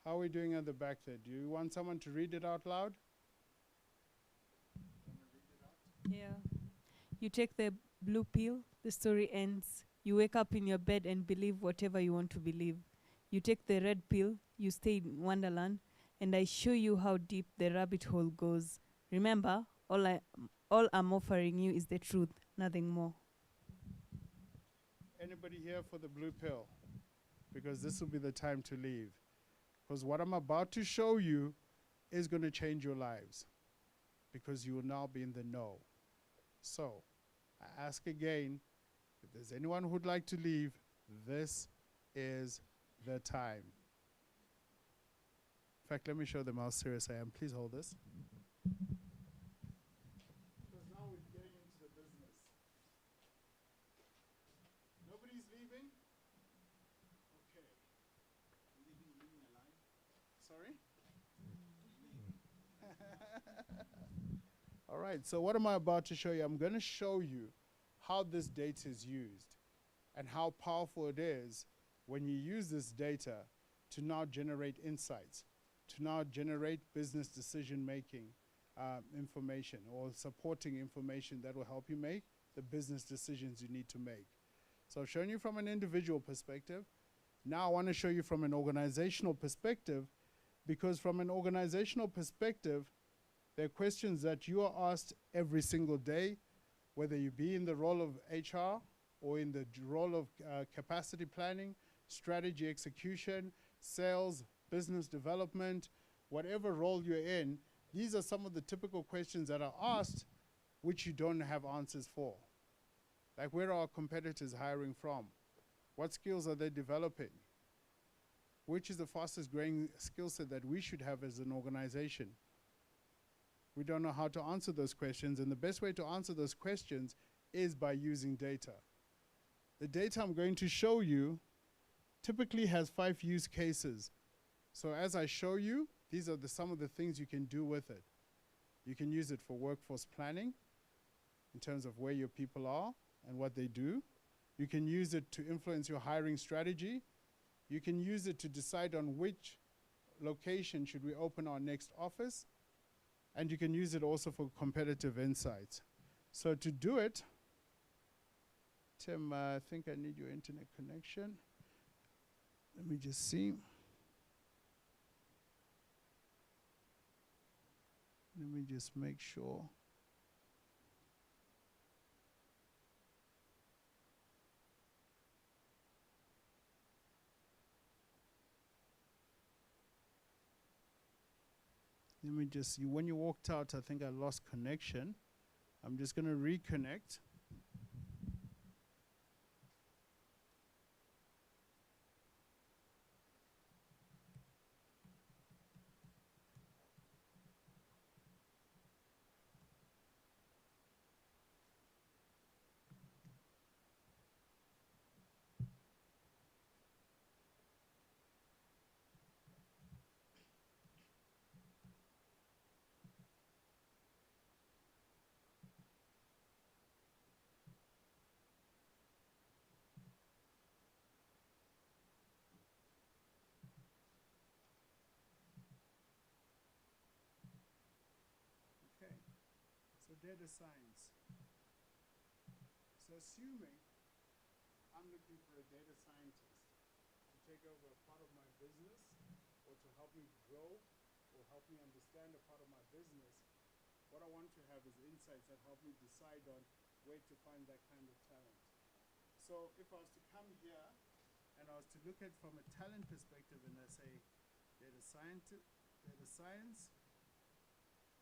How are we doing at the back there? Do you want someone to read it out loud? Yeah. You take the blue pill, the story ends. You wake up in your bed and believe whatever you want to believe. You take the red pill, you stay in Wonderland, and I show you how deep the rabbit hole goes. Remember, all I'm offering you is the truth, nothing more. Anybody here for the blue pill? Because this will be the time to leave. Because what I'm about to show you is going to change your lives. Because you will now be in the know. So, I ask again, if there's anyone who'd like to leave, this is the time. In fact, let me show them how serious I am. Please hold this. Because now we're getting into the business. Nobody's leaving? Okay. Leaving alive? Sorry? All right, so what am I about to show you? I'm going to show you how this data is used and how powerful it is when you use this data to now generate insights, to now generate business decision-making information or supporting information that will help you make the business decisions you need to make. So I've shown you from an individual perspective. Now I want to show you from an organizational perspective because from an organizational perspective, there are questions that you are asked every single day, whether you be in the role of HR or in the role of capacity planning, strategy execution, sales, business development, whatever role you're in. These are some of the typical questions that are asked which you don't have answers for. Like, where are our competitors hiring from? What skills are they developing? Which is the fastest growing skill set that we should have as an organization? We don't know how to answer those questions, and the best way to answer those questions is by using data. The data I'm going to show you typically has 5 use cases. So as I show you, these are some of the things you can do with it. You can use it for workforce planning in terms of where your people are and what they do. You can use it to influence your hiring strategy. You can use it to decide on which location should we open our next office. And you can use it also for competitive insights. So to do it, Tim, I think I need your internet connection. Let me just see. Let me just make sure. Let me just see. When you walked out, I think I lost connection. I'm just going to reconnect. So data science. So assuming I'm looking for a data scientist to take over a part of my business or to help me grow or help me understand a part of my business, what I want to have is insights that help me decide on where to find that kind of talent. So if I was to come here and I was to look at it from a talent perspective and I say data science,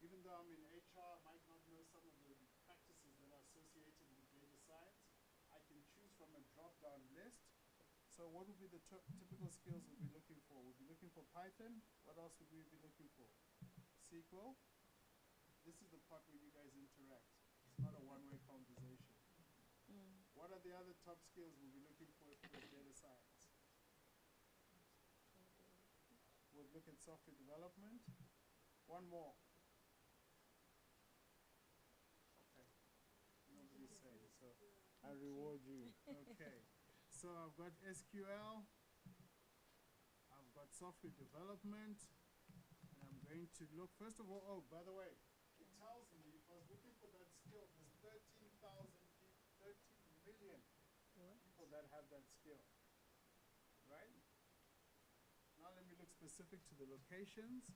even though I'm in HR, I might not know some of the practices that are associated with data science. I can choose from a drop-down list. So what would be the typical skills we'll be looking for? We'll be looking for Python. What else would we be looking for? SQL. This is the part where you guys interact. It's not a one-way conversation. What are the other top skills we'll be looking for data science? We'll look at software development. One more. Nobody's saying, so I reward you. Okay, so I've got SQL, I've got software development, and I'm going to look, first of all, oh, by the way, it tells me if I was looking for that skill, there's 13,000 people, 13 million people that have that skill, right? Now let me look specific to the locations.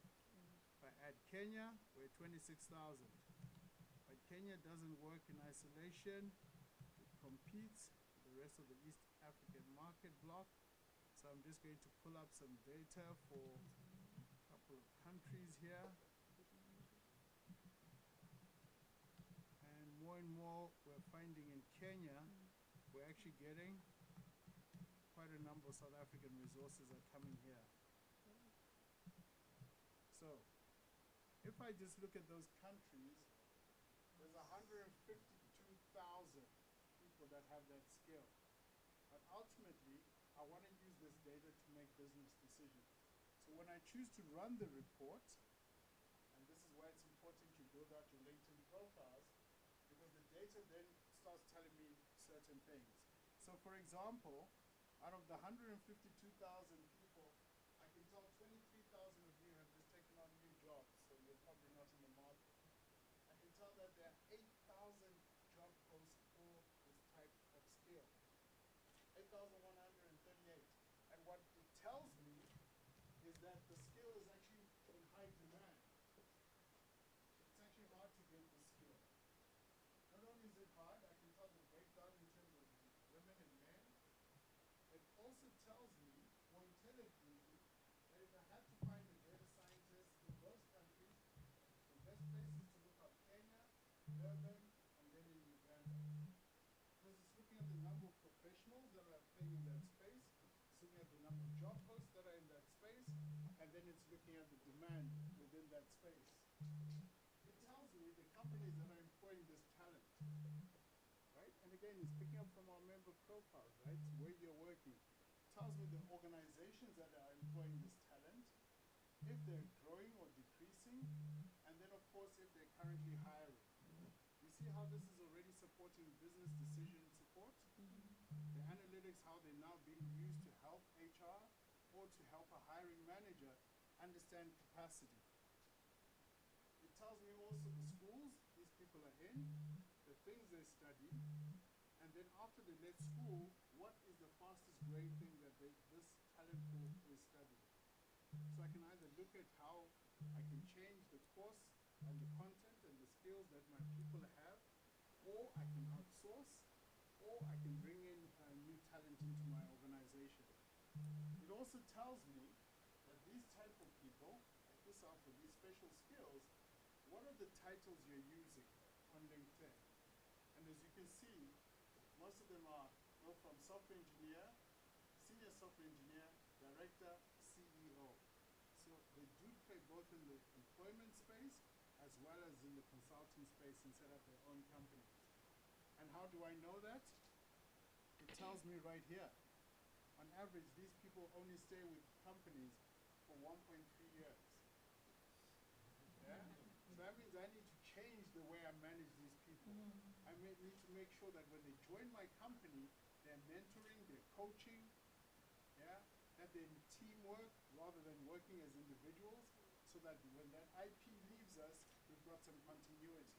If I add Kenya, we're 26,000. But Kenya doesn't work in isolation. It competes with the rest of the East African market bloc. So I'm just going to pull up some data for a couple of countries here. And more we're finding in Kenya, we're actually getting quite a number of South African resources are coming here. So if I just look at those countries, there's 152,000 people that have that skill. But ultimately, I want to use this data to make business decisions. So when I choose to run the report, and this is why it's important you build out your LinkedIn profiles, because the data then starts telling me certain things. So for example, out of the 152,000 people, I can tell 23,000 of you have just taken on new jobs, so you're probably not in the market. I can tell that there are 8,000 job posts for this type of skill. 8,138. And what it tells me is that the skill is actually looking at the demand within that space. It tells me the companies that are employing this talent, right? And again, it's picking up from our member profiles, right? Where you're working. It tells me the organizations that are employing this talent, if they're growing or decreasing, and then of course if they're currently hiring. You see how this is already supporting business decision support? The analytics, how they're now being used to help HR or to help a hiring manager understand capacity. It tells me also the schools these people are in, the things they study, and then after they left school, what is the fastest growing thing that this talent pool is studying. So I can either look at how I can change the course and the content and the skills that my people have, or I can outsource, or I can bring in new talent into my organization. It also tells me that these type of people, like yourself with these special skills, what are the titles you're using on LinkedIn? And as you can see, most of them go from software engineer, senior software engineer, director, CEO. So they do play both in the employment space as well as in the consulting space and set up their own companies. And how do I know that? It tells me right here. On average, these people only stay with companies for 1.3 years. Yeah? So that means I need to change the way I manage these people. I need to make sure that when they join my company, they're mentoring, they're coaching, yeah? That they're in teamwork rather than working as individuals, so that when that IP leaves us, we've got some continuity.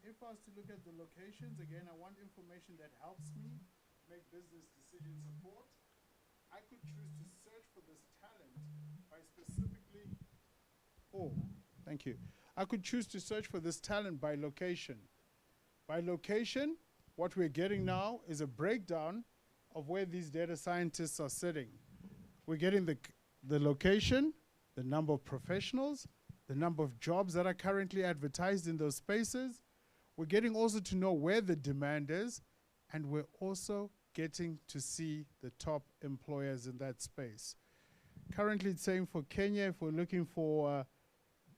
If I was to look at the locations, again, I want information that helps me make business decision support. I could choose to search for this talent by specifically, thank you. I could choose to search for this talent by location. By location, what we're getting now is a breakdown of where these data scientists are sitting. We're getting the location, the number of professionals, the number of jobs that are currently advertised in those spaces. We're getting also to know where the demand is, and we're also getting to see the top employers in that space. Currently it's saying for Kenya, if we're looking for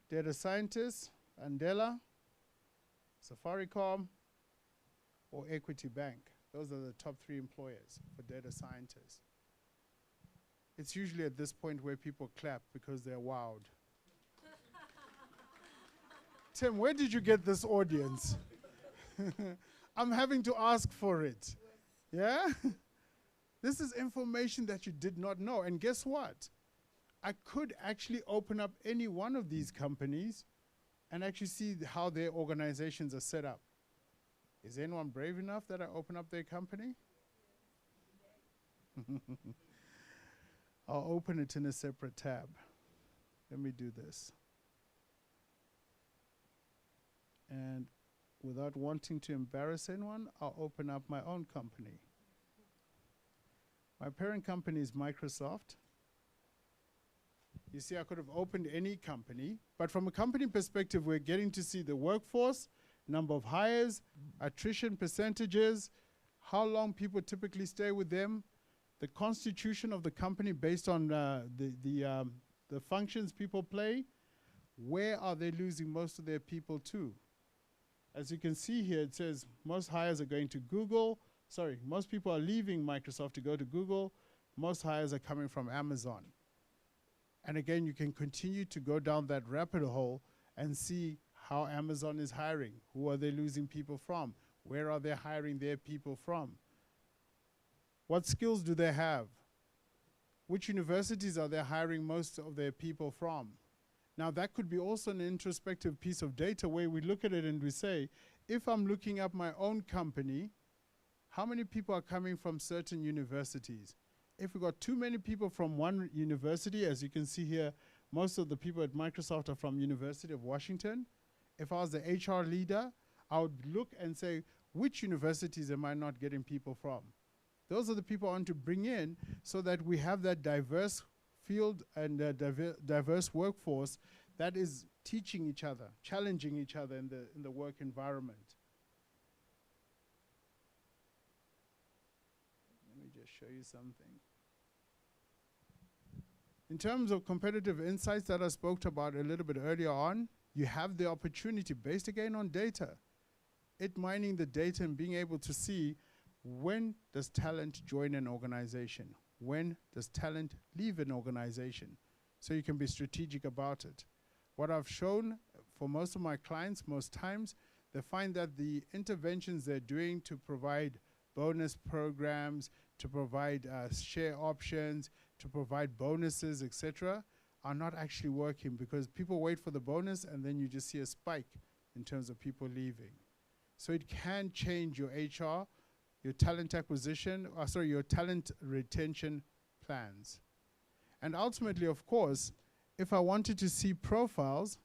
data scientists, Andela, Safaricom, or Equity Bank. Those are the top 3 employers for data scientists. It's usually at this point where people clap because they're wowed. Tim, where did you get this audience? I'm having to ask for it. Yeah? This is information that you did not know. And guess what? I could actually open up any one of these companies and actually see how their organizations are set up. Is anyone brave enough that I open up their company? I'll open it in a separate tab. Let me do this. And without wanting to embarrass anyone, I'll open up my own company. My parent company is Microsoft. You see, I could have opened any company, but from a company perspective, we're getting to see the workforce, number of hires, attrition percentages, how long people typically stay with them, the constitution of the company based on the functions people play, where are they losing most of their people to? As you can see here, it says most hires are going to Google. Sorry, most people are leaving Microsoft to go to Google. Most hires are coming from Amazon. And again, you can continue to go down that rabbit hole and see how Amazon is hiring. Who are they losing people from? Where are they hiring their people from? What skills do they have? Which universities are they hiring most of their people from? Now that could be also an introspective piece of data where we look at it and we say, if I'm looking at my own company, how many people are coming from certain universities? If we got too many people from one university, as you can see here, most of the people at Microsoft are from University of Washington. If I was the HR leader, I would look and say, which universities am I not getting people from? Those are the people I want to bring in so that we have that diverse field and diverse workforce that is teaching each other, challenging each other in the work environment. Let me just show you something. In terms of competitive insights that I spoke about a little bit earlier on, you have the opportunity, based again on data, it mining the data and being able to see when does talent join an organization, when does talent leave an organization, so you can be strategic about it. What I've shown for most of my clients, most times, they find that the interventions they're doing to provide bonus programs, to provide share options, to provide bonuses, etc., are not actually working, because people wait for the bonus and then you just see a spike in terms of people leaving. So it can change your HR, your talent acquisition, your talent retention plans. And ultimately, of course, if I wanted to see profiles,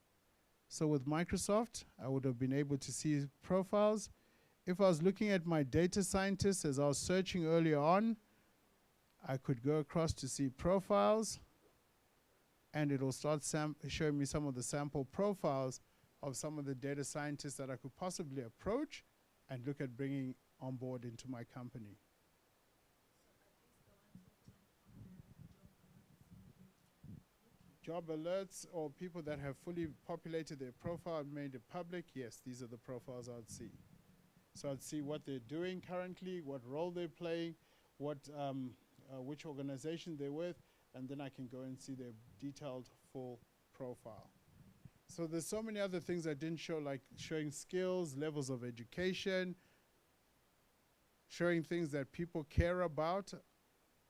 so with Microsoft, I would have been able to see profiles. If I was looking at my data scientists as I was searching earlier on, I could go across to see profiles, and it'll start showing me some of the sample profiles of some of the data scientists that I could possibly approach and look at bringing on board into my company. Job alerts, or people that have fully populated their profile and made it public, yes, these are the profiles I'd see. So I'd see what they're doing currently, what role they're playing, which organization they're with, and then I can go and see their detailed full profile. So there's so many other things I didn't show, like showing skills, levels of education, showing things that people care about,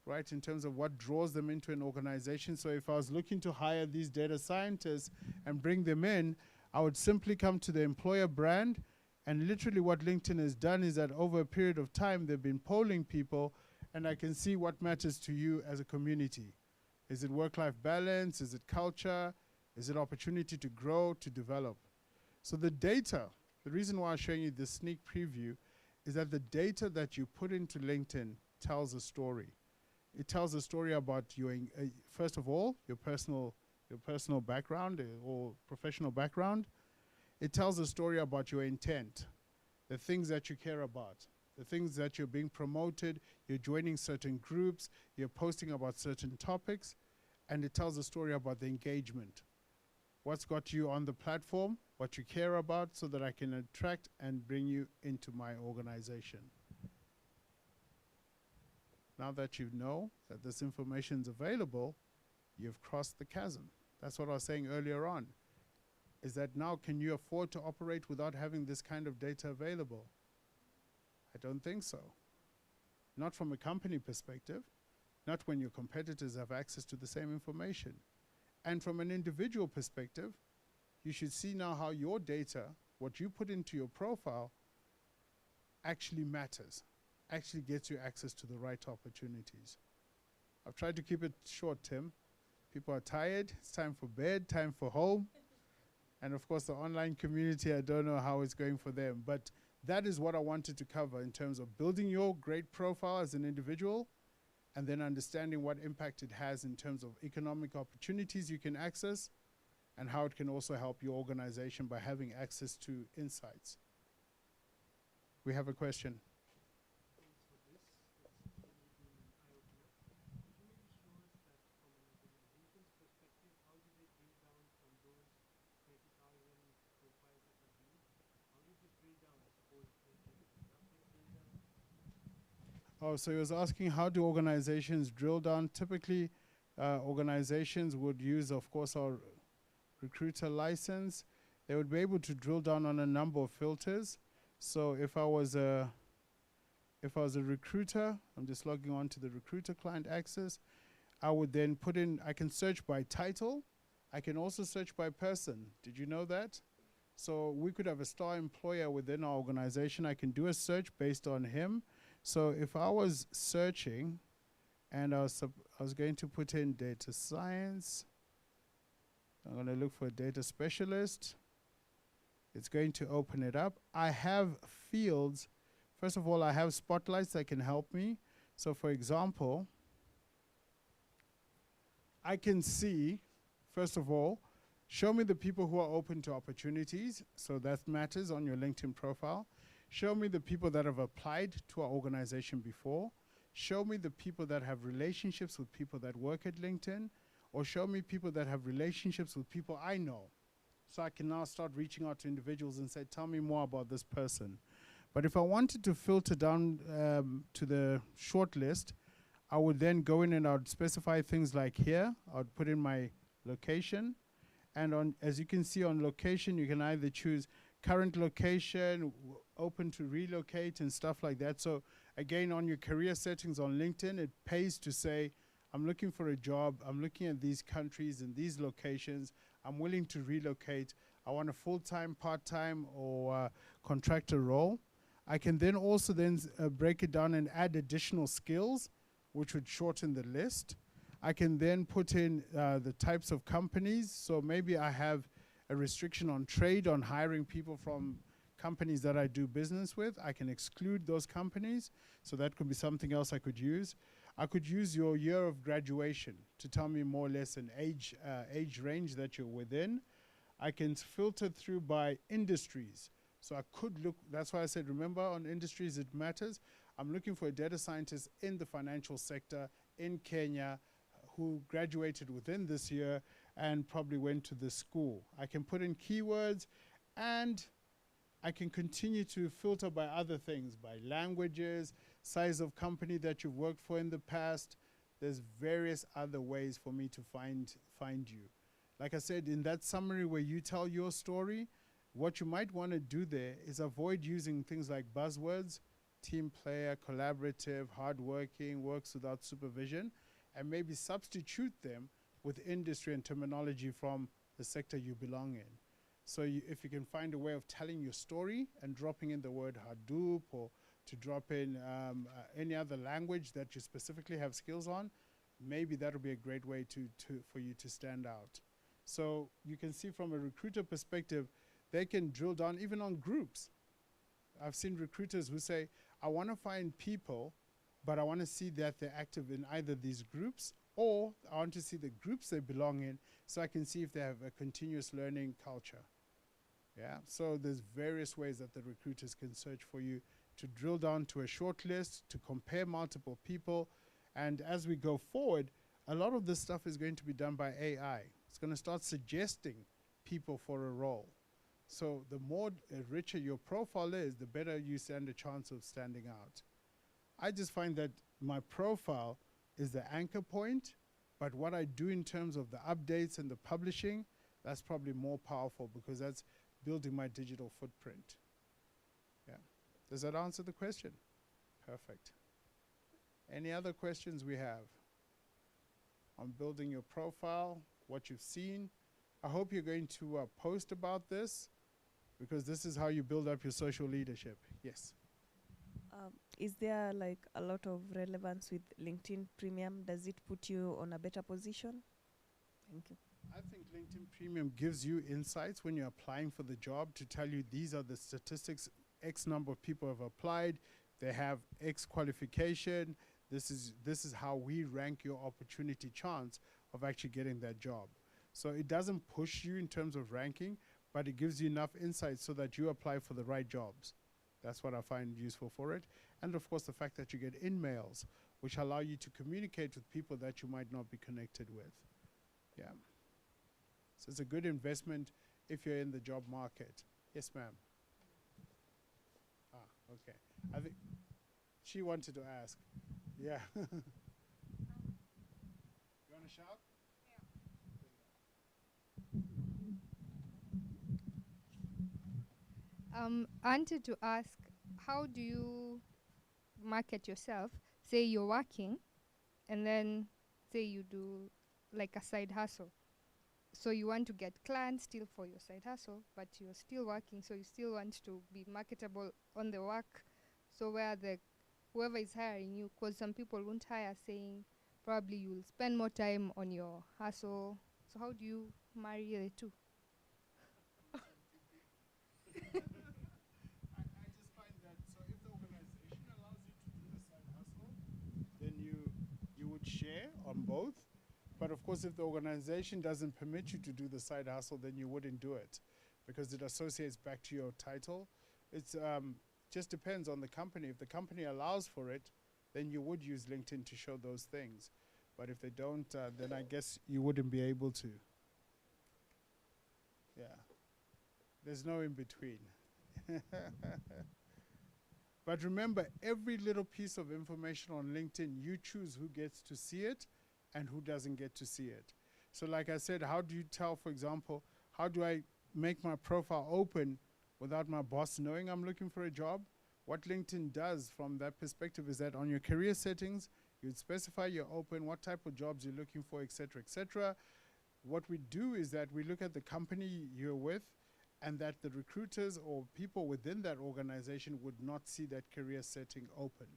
right, in terms of what draws them into an organization. So if I was looking to hire these data scientists and bring them in, I would simply come to the employer brand, and literally what LinkedIn has done is that over a period of time, they've been polling people, and I can see what matters to you as a community. Is it work-life balance? Is it culture? Is it opportunity to grow, to develop? So the data, the reason why I'm showing you this sneak preview is that the data that you put into LinkedIn tells a story. It tells a story about your, first of all, your personal background or professional background. It tells a story about your intent, the things that you care about, the things that you're being promoted, you're joining certain groups, you're posting about certain topics, and it tells a story about the engagement. What's got you on the platform, what you care about, so that I can attract and bring you into my organization. Now that you know that this information is available, you've crossed the chasm. That's what I was saying earlier on, is that now can you afford to operate without having this kind of data available? I don't think so. Not from a company perspective, not when your competitors have access to the same information. And from an individual perspective, you should see now how your data, what you put into your profile, actually matters, actually gets you access to the right opportunities. I've tried to keep it short, Tim. People are tired, it's time for bed, time for home. And of course, the online community, I don't know how it's going for them. But that is what I wanted to cover in terms of building your great profile as an individual, and then understanding what impact it has in terms of economic opportunities you can access, and how it can also help your organization by having access to insights. We have a question. Oh, so he was asking, how do organizations drill down? Typically, organizations would use, of course, our recruiter license. They would be able to drill down on a number of filters. So if I was a recruiter, I'm just logging on to the recruiter client access. I would then put in, I can search by title. I can also search by person. Did you know that? So we could have a star employer within our organization. I can do a search based on him. So if I was searching and I was going to put in data science, I'm going to look for a data specialist. It's going to open it up. I have fields. First of all, I have spotlights that can help me. So for example, I can see, first of all, show me the people who are open to opportunities. So that matters on your LinkedIn profile. Show me the people that have applied to our organization before. Show me the people that have relationships with people that work at LinkedIn, or show me people that have relationships with people I know. So I can now start reaching out to individuals and say, tell me more about this person. But if I wanted to filter down to the short list, I would then go in and I would specify things like here. I would put in my location. And on, as you can see on location, you can either choose current location, open to relocate and stuff like that. So again, on your career settings on LinkedIn, it pays to say, I'm looking for a job. I'm looking at these countries and these locations. I'm willing to relocate. I want a full-time, part-time, or contractor role. I can then also break it down and add additional skills, which would shorten the list. I can then put in the types of companies. So maybe I have a restriction on trade, on hiring people from companies that I do business with. I can exclude those companies. So that could be something else I could use. I could use your year of graduation to tell me more or less an age range that you're within. I can filter through by industries. So I could look, that's why I said, remember on industries it matters. I'm looking for a data scientist in the financial sector in Kenya who graduated within this year and probably went to this school. I can put in keywords and I can continue to filter by other things, by languages, size of company that you've worked for in the past. There's various other ways for me to find you. Like I said, in that summary where you tell your story, what you might want to do there is avoid using things like buzzwords, team player, collaborative, hardworking, works without supervision, and maybe substitute them with industry and terminology from the sector you belong in. So if you can find a way of telling your story and dropping in the word Hadoop or to drop in any other language that you specifically have skills on, maybe that would be a great way for you to stand out. So you can see from a recruiter perspective, they can drill down even on groups. I've seen recruiters who say, I want to find people, but I want to see that they're active in either these groups, or I want to see the groups they belong in so I can see if they have a continuous learning culture. Yeah, so there's various ways that the recruiters can search for you to drill down to a short list, to compare multiple people. And as we go forward, a lot of this stuff is going to be done by AI. It's going to start suggesting people for a role. So the more richer your profile is, the better you stand a chance of standing out. I just find that my profile is the anchor point, but what I do in terms of the updates and the publishing, that's probably more powerful because that's building my digital footprint. Yeah. Does that answer the question? Perfect. Any other questions we have on building your profile, what you've seen? I hope you're going to post about this, because this is how you build up your social leadership. Yes? Is there like a lot of relevance with LinkedIn Premium? Does it put you on a better position? Thank you. I think LinkedIn Premium gives you insights when you're applying for the job to tell you these are the statistics, X number of people have applied, they have X qualification, this is how we rank your opportunity chance of actually getting that job. So it doesn't push you in terms of ranking, but it gives you enough insight so that you apply for the right jobs. That's what I find useful for it. And of course, the fact that you get in-mails, which allow you to communicate with people that you might not be connected with. Yeah. So it's a good investment if you're in the job market. Yes, ma'am. Ah, okay. I think she wanted to ask. Yeah. You want to shout? I wanted to ask, how do you market yourself? Say you're working, and then say you do like a side hustle. So you want to get clients still for your side hustle, but you're still working, so you still want to be marketable on the work. So where whoever is hiring you, because some people won't hire, saying probably you'll spend more time on your hustle. So how do you marry the two? I just find that, so if the organization allows you to do the side hustle, then you would share on both. But of course, if the organization doesn't permit you to do the side hustle, then you wouldn't do it because it associates back to your title. It's just depends on the company. If the company allows for it, then you would use LinkedIn to show those things. But if they don't, then I guess you wouldn't be able to. Yeah. There's no in between. But remember, every little piece of information on LinkedIn, you choose who gets to see it and who doesn't get to see it. So like I said, how do you tell, for example, how do I make my profile open without my boss knowing I'm looking for a job? What LinkedIn does from that perspective is that on your career settings, you'd specify you're open, what type of jobs you're looking for, et cetera, et cetera. What we do is that we look at the company you're with, and that the recruiters or people within that organization would not see that career setting open.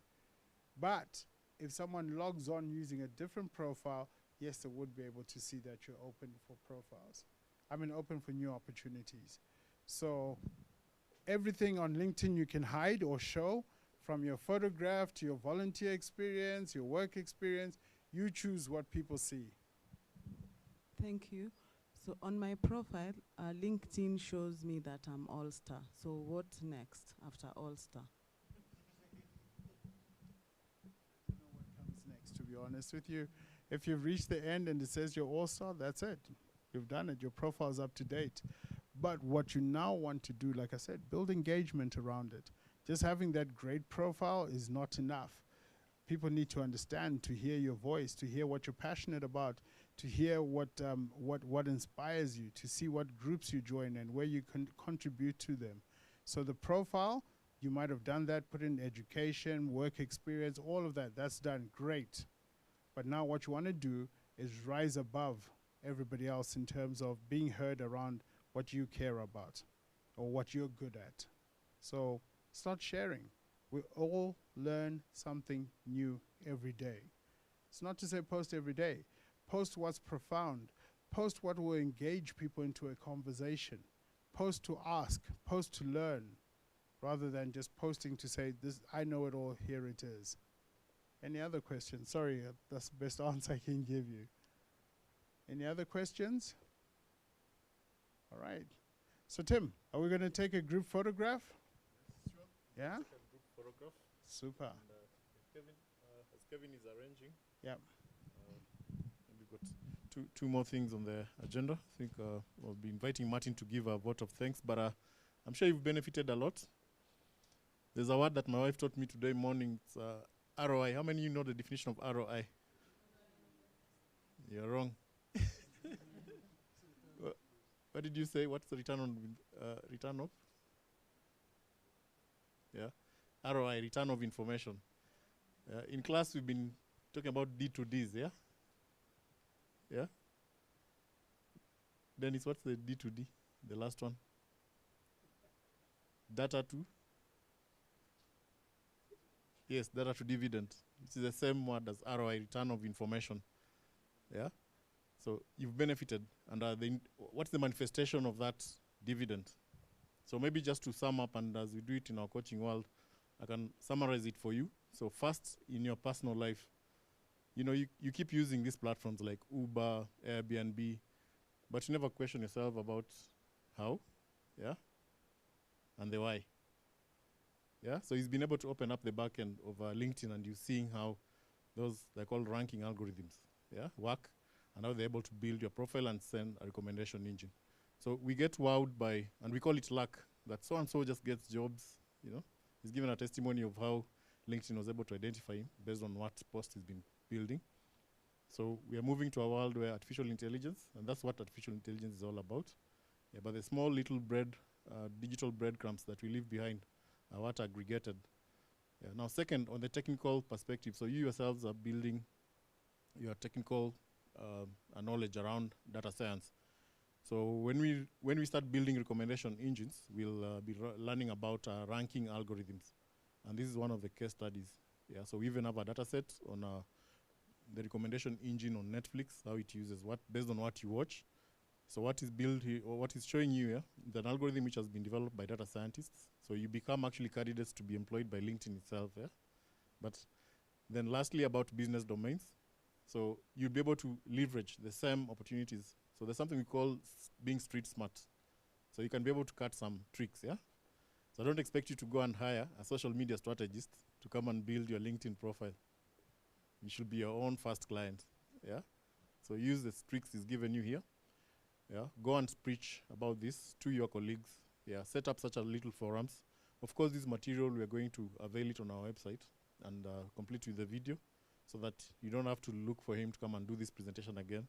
But if someone logs on using a different profile, yes, they would be able to see that you're open for profiles. I mean, open for new opportunities. So everything on LinkedIn you can hide or show, from your photograph to your volunteer experience, your work experience, you choose what people see. Thank you. So on my profile, LinkedIn shows me that I'm All-Star. So what's next after All-Star? I don't know what comes next, to be honest with you. If you've reached the end and it says you're All-Star, that's it. You've done it. Your profile's up to date. But what you now want to do, like I said, build engagement around it. Just having that great profile is not enough. People need to understand, to hear your voice, to hear what you're passionate about, to hear what inspires you, to see what groups you join and where you can contribute to them. So the profile, you might have done that, put in education, work experience, all of that. That's done, great. But now what you want to do is rise above everybody else in terms of being heard around what you care about or what you're good at. So start sharing. We all learn something new every day. It's not to say post every day. Post what's profound. Post what will engage people into a conversation. Post to ask. Post to learn. Rather than just posting to say, "This, I know it all, here it is." Any other questions? Sorry, that's the best answer I can give you. Any other questions? All right. So Tim, are we going to take a group photograph? Yes, sure. Yeah? Take a group photograph. Super. And as Kevin is arranging, yeah. We've got two more things on the agenda. I think we'll be inviting Martin to give a vote of thanks, but I'm sure you've benefited a lot. There's a word that my wife taught me today morning. It's ROI. How many of you know the definition of ROI? You're wrong. What did you say? What's the return on return of? Yeah, ROI, return of information. In class, we've been talking about D to Ds. Yeah. Yeah. Dennis, what's the D to D? The last one. Data to. Yes, data to dividend. Which is the same word as ROI, return of information. Yeah. So you've benefited, and what's the manifestation of that dividend? So maybe just to sum up, and as we do it in our coaching world, I can summarize it for you. So first, in your personal life, you keep using these platforms like Uber, Airbnb, but you never question yourself about how, yeah, and the why. Yeah, so he's been able to open up the back end of LinkedIn, and you're seeing how those, they're called ranking algorithms, yeah, work, and how they're able to build your profile and send a recommendation engine. So we get wowed by, and we call it luck, that so-and-so just gets jobs, He's given a testimony of how LinkedIn was able to identify him based on what post he's been building. So we are moving to a world where artificial intelligence, and that's what artificial intelligence is all about. Yeah, but the small little digital breadcrumbs that we leave behind are what aggregated. Yeah. Now second, on the technical perspective, so you yourselves are building your technical knowledge around data science. So when we start building recommendation engines, we'll be learning about ranking algorithms. And this is one of the case studies. Yeah, so we even have a data set on the recommendation engine on Netflix, how it uses based on what you watch. So what is built here, or what is showing you here, is an algorithm which has been developed by data scientists. So you become actually candidates to be employed by LinkedIn itself. Yeah? But then lastly, about business domains. So you'll be able to leverage the same opportunities. So there's something we call being street smart. So you can be able to cut some tricks, yeah? So I don't expect you to go and hire a social media strategist to come and build your LinkedIn profile. You should be your own first client, Yeah. So use the tricks he's given you here. Yeah. Go and preach about this to your colleagues. Yeah. Set up such a little forums. Of course, this material, we are going to avail it on our website and complete with the video so that you don't have to look for him to come and do this presentation again.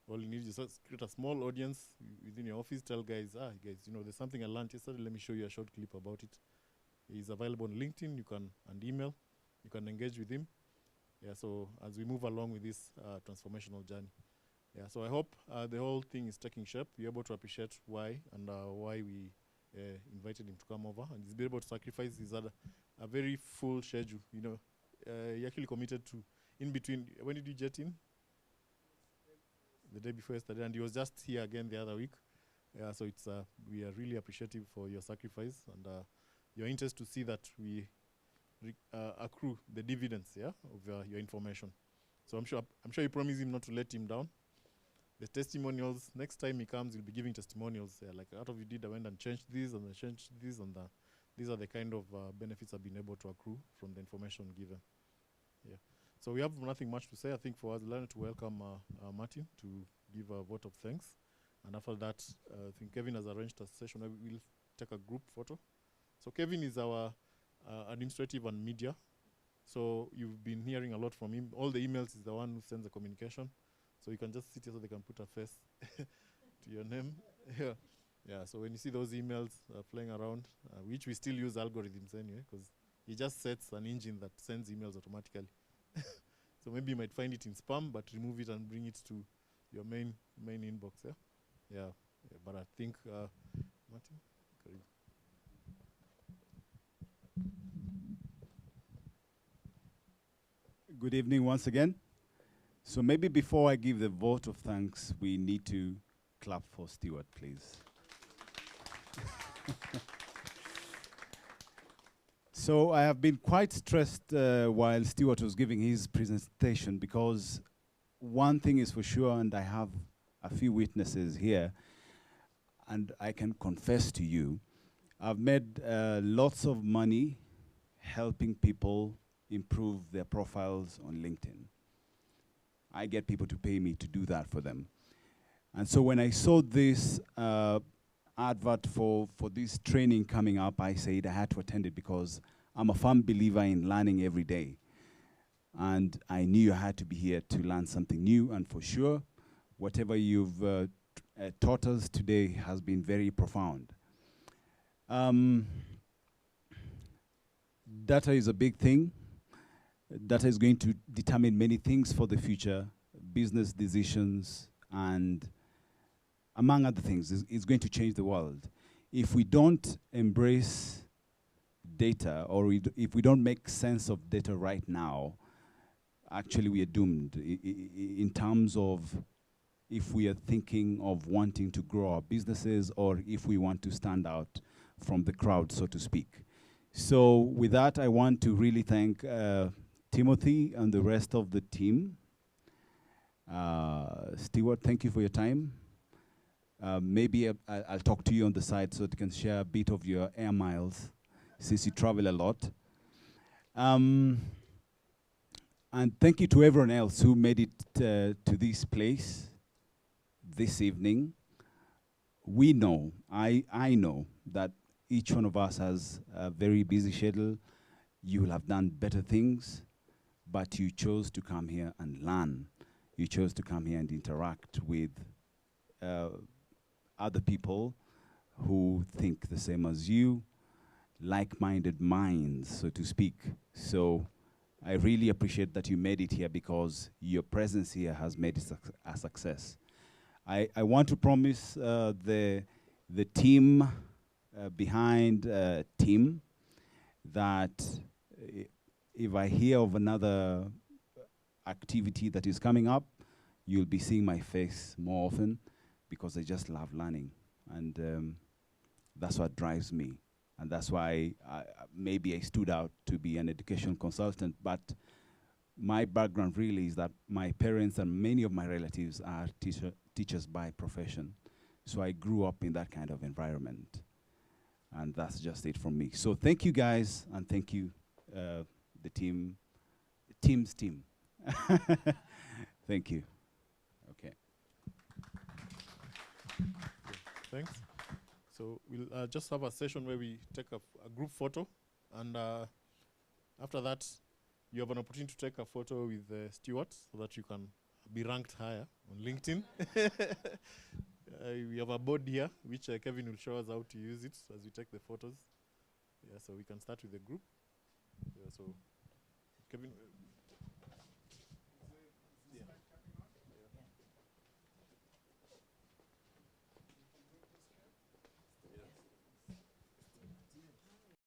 All you need is just create a small audience within your office. Tell guys, guys, you know, there's something I learned yesterday. Let me show you a short clip about it. He's available on LinkedIn. You can, and email. You can engage with him. Yeah, so as we move along with this transformational journey. Yeah, so I hope the whole thing is taking shape. You're able to appreciate why and why we invited him to come over. And he's been able to sacrifice. He's had a very full schedule. You know, he actually committed to, in between, when did you jet in? The day before yesterday, and he was just here again the other week. Yeah, so it's we are really appreciative for your sacrifice and your interest to see that we accrue the dividends, yeah, of your information. So I'm sure you promise him not to let him down. The testimonials, next time he comes, he'll be giving testimonials. Like, out of you did, I went and changed this, and I changed this, and these are the kind of benefits I've been able to accrue from the information given. Yeah. So we have nothing much to say. I think for us, learn to welcome Martin to give a vote of thanks. And after that, I think Kevin has arranged a session where we'll take a group photo. So Kevin is our administrative and media. So you've been hearing a lot from him. All the emails is the one who sends the communication. So you can just sit here so they can put a face to your name. Yeah. Yeah, so when you see those emails flying around, which we still use algorithms anyway, because he just sets an engine that sends emails automatically. So maybe you might find it in spam, but remove it and bring it to your main inbox. Yeah, yeah. But I think Martin, Karibu. Good evening once again. So maybe before I give the vote of thanks, we need to clap for Stewart, please. So I have been quite stressed while Stewart was giving his presentation, because one thing is for sure, and I have a few witnesses here, and I can confess to you, I've made lots of money helping people improve their profiles on LinkedIn. I get people to pay me to do that for them. And so when I saw this advert for this training coming up, I said I had to attend it because I'm a firm believer in learning every day. And I knew I had to be here to learn something new, and for sure, whatever you've taught us today has been very profound. Data is a big thing. Data is going to determine many things for the future, business decisions, and among other things, it's going to change the world. If we don't embrace data, or if we don't make sense of data right now, actually we are doomed in terms of if we are thinking of wanting to grow our businesses, or if we want to stand out from the crowd, so to speak. So with that, I want to really thank Timothy and the rest of the team. Stewart, thank you for your time. Maybe I'll talk to you on the side so that you can share a bit of your air miles, since you travel a lot. And thank you to everyone else who made it to this place this evening. We know, I know that each one of us has a very busy schedule. You will have done better things, but you chose to come here and learn. You chose to come here and interact with other people who think the same as you, like-minded minds, so to speak. So I really appreciate that you made it here, because your presence here has made it a success. I want to promise the team behind Tim that if I hear of another activity that is coming up, you'll be seeing my face more often, because I just love learning. And that's what drives me. And that's why maybe I stood out to be an education consultant. But my background really is that my parents and many of my relatives are teachers by profession. So I grew up in that kind of environment. And that's just it from me. So thank you guys, and thank you, the team's team. Thank you. Okay. Thanks. So we'll just have a session where we take a group photo, and after that, you have an opportunity to take a photo with Stuart so that you can be ranked higher on LinkedIn. We have a board here, which Kevin will show us how to use it as we take the photos. Yeah, so we can start with the group. Yeah, so Kevin.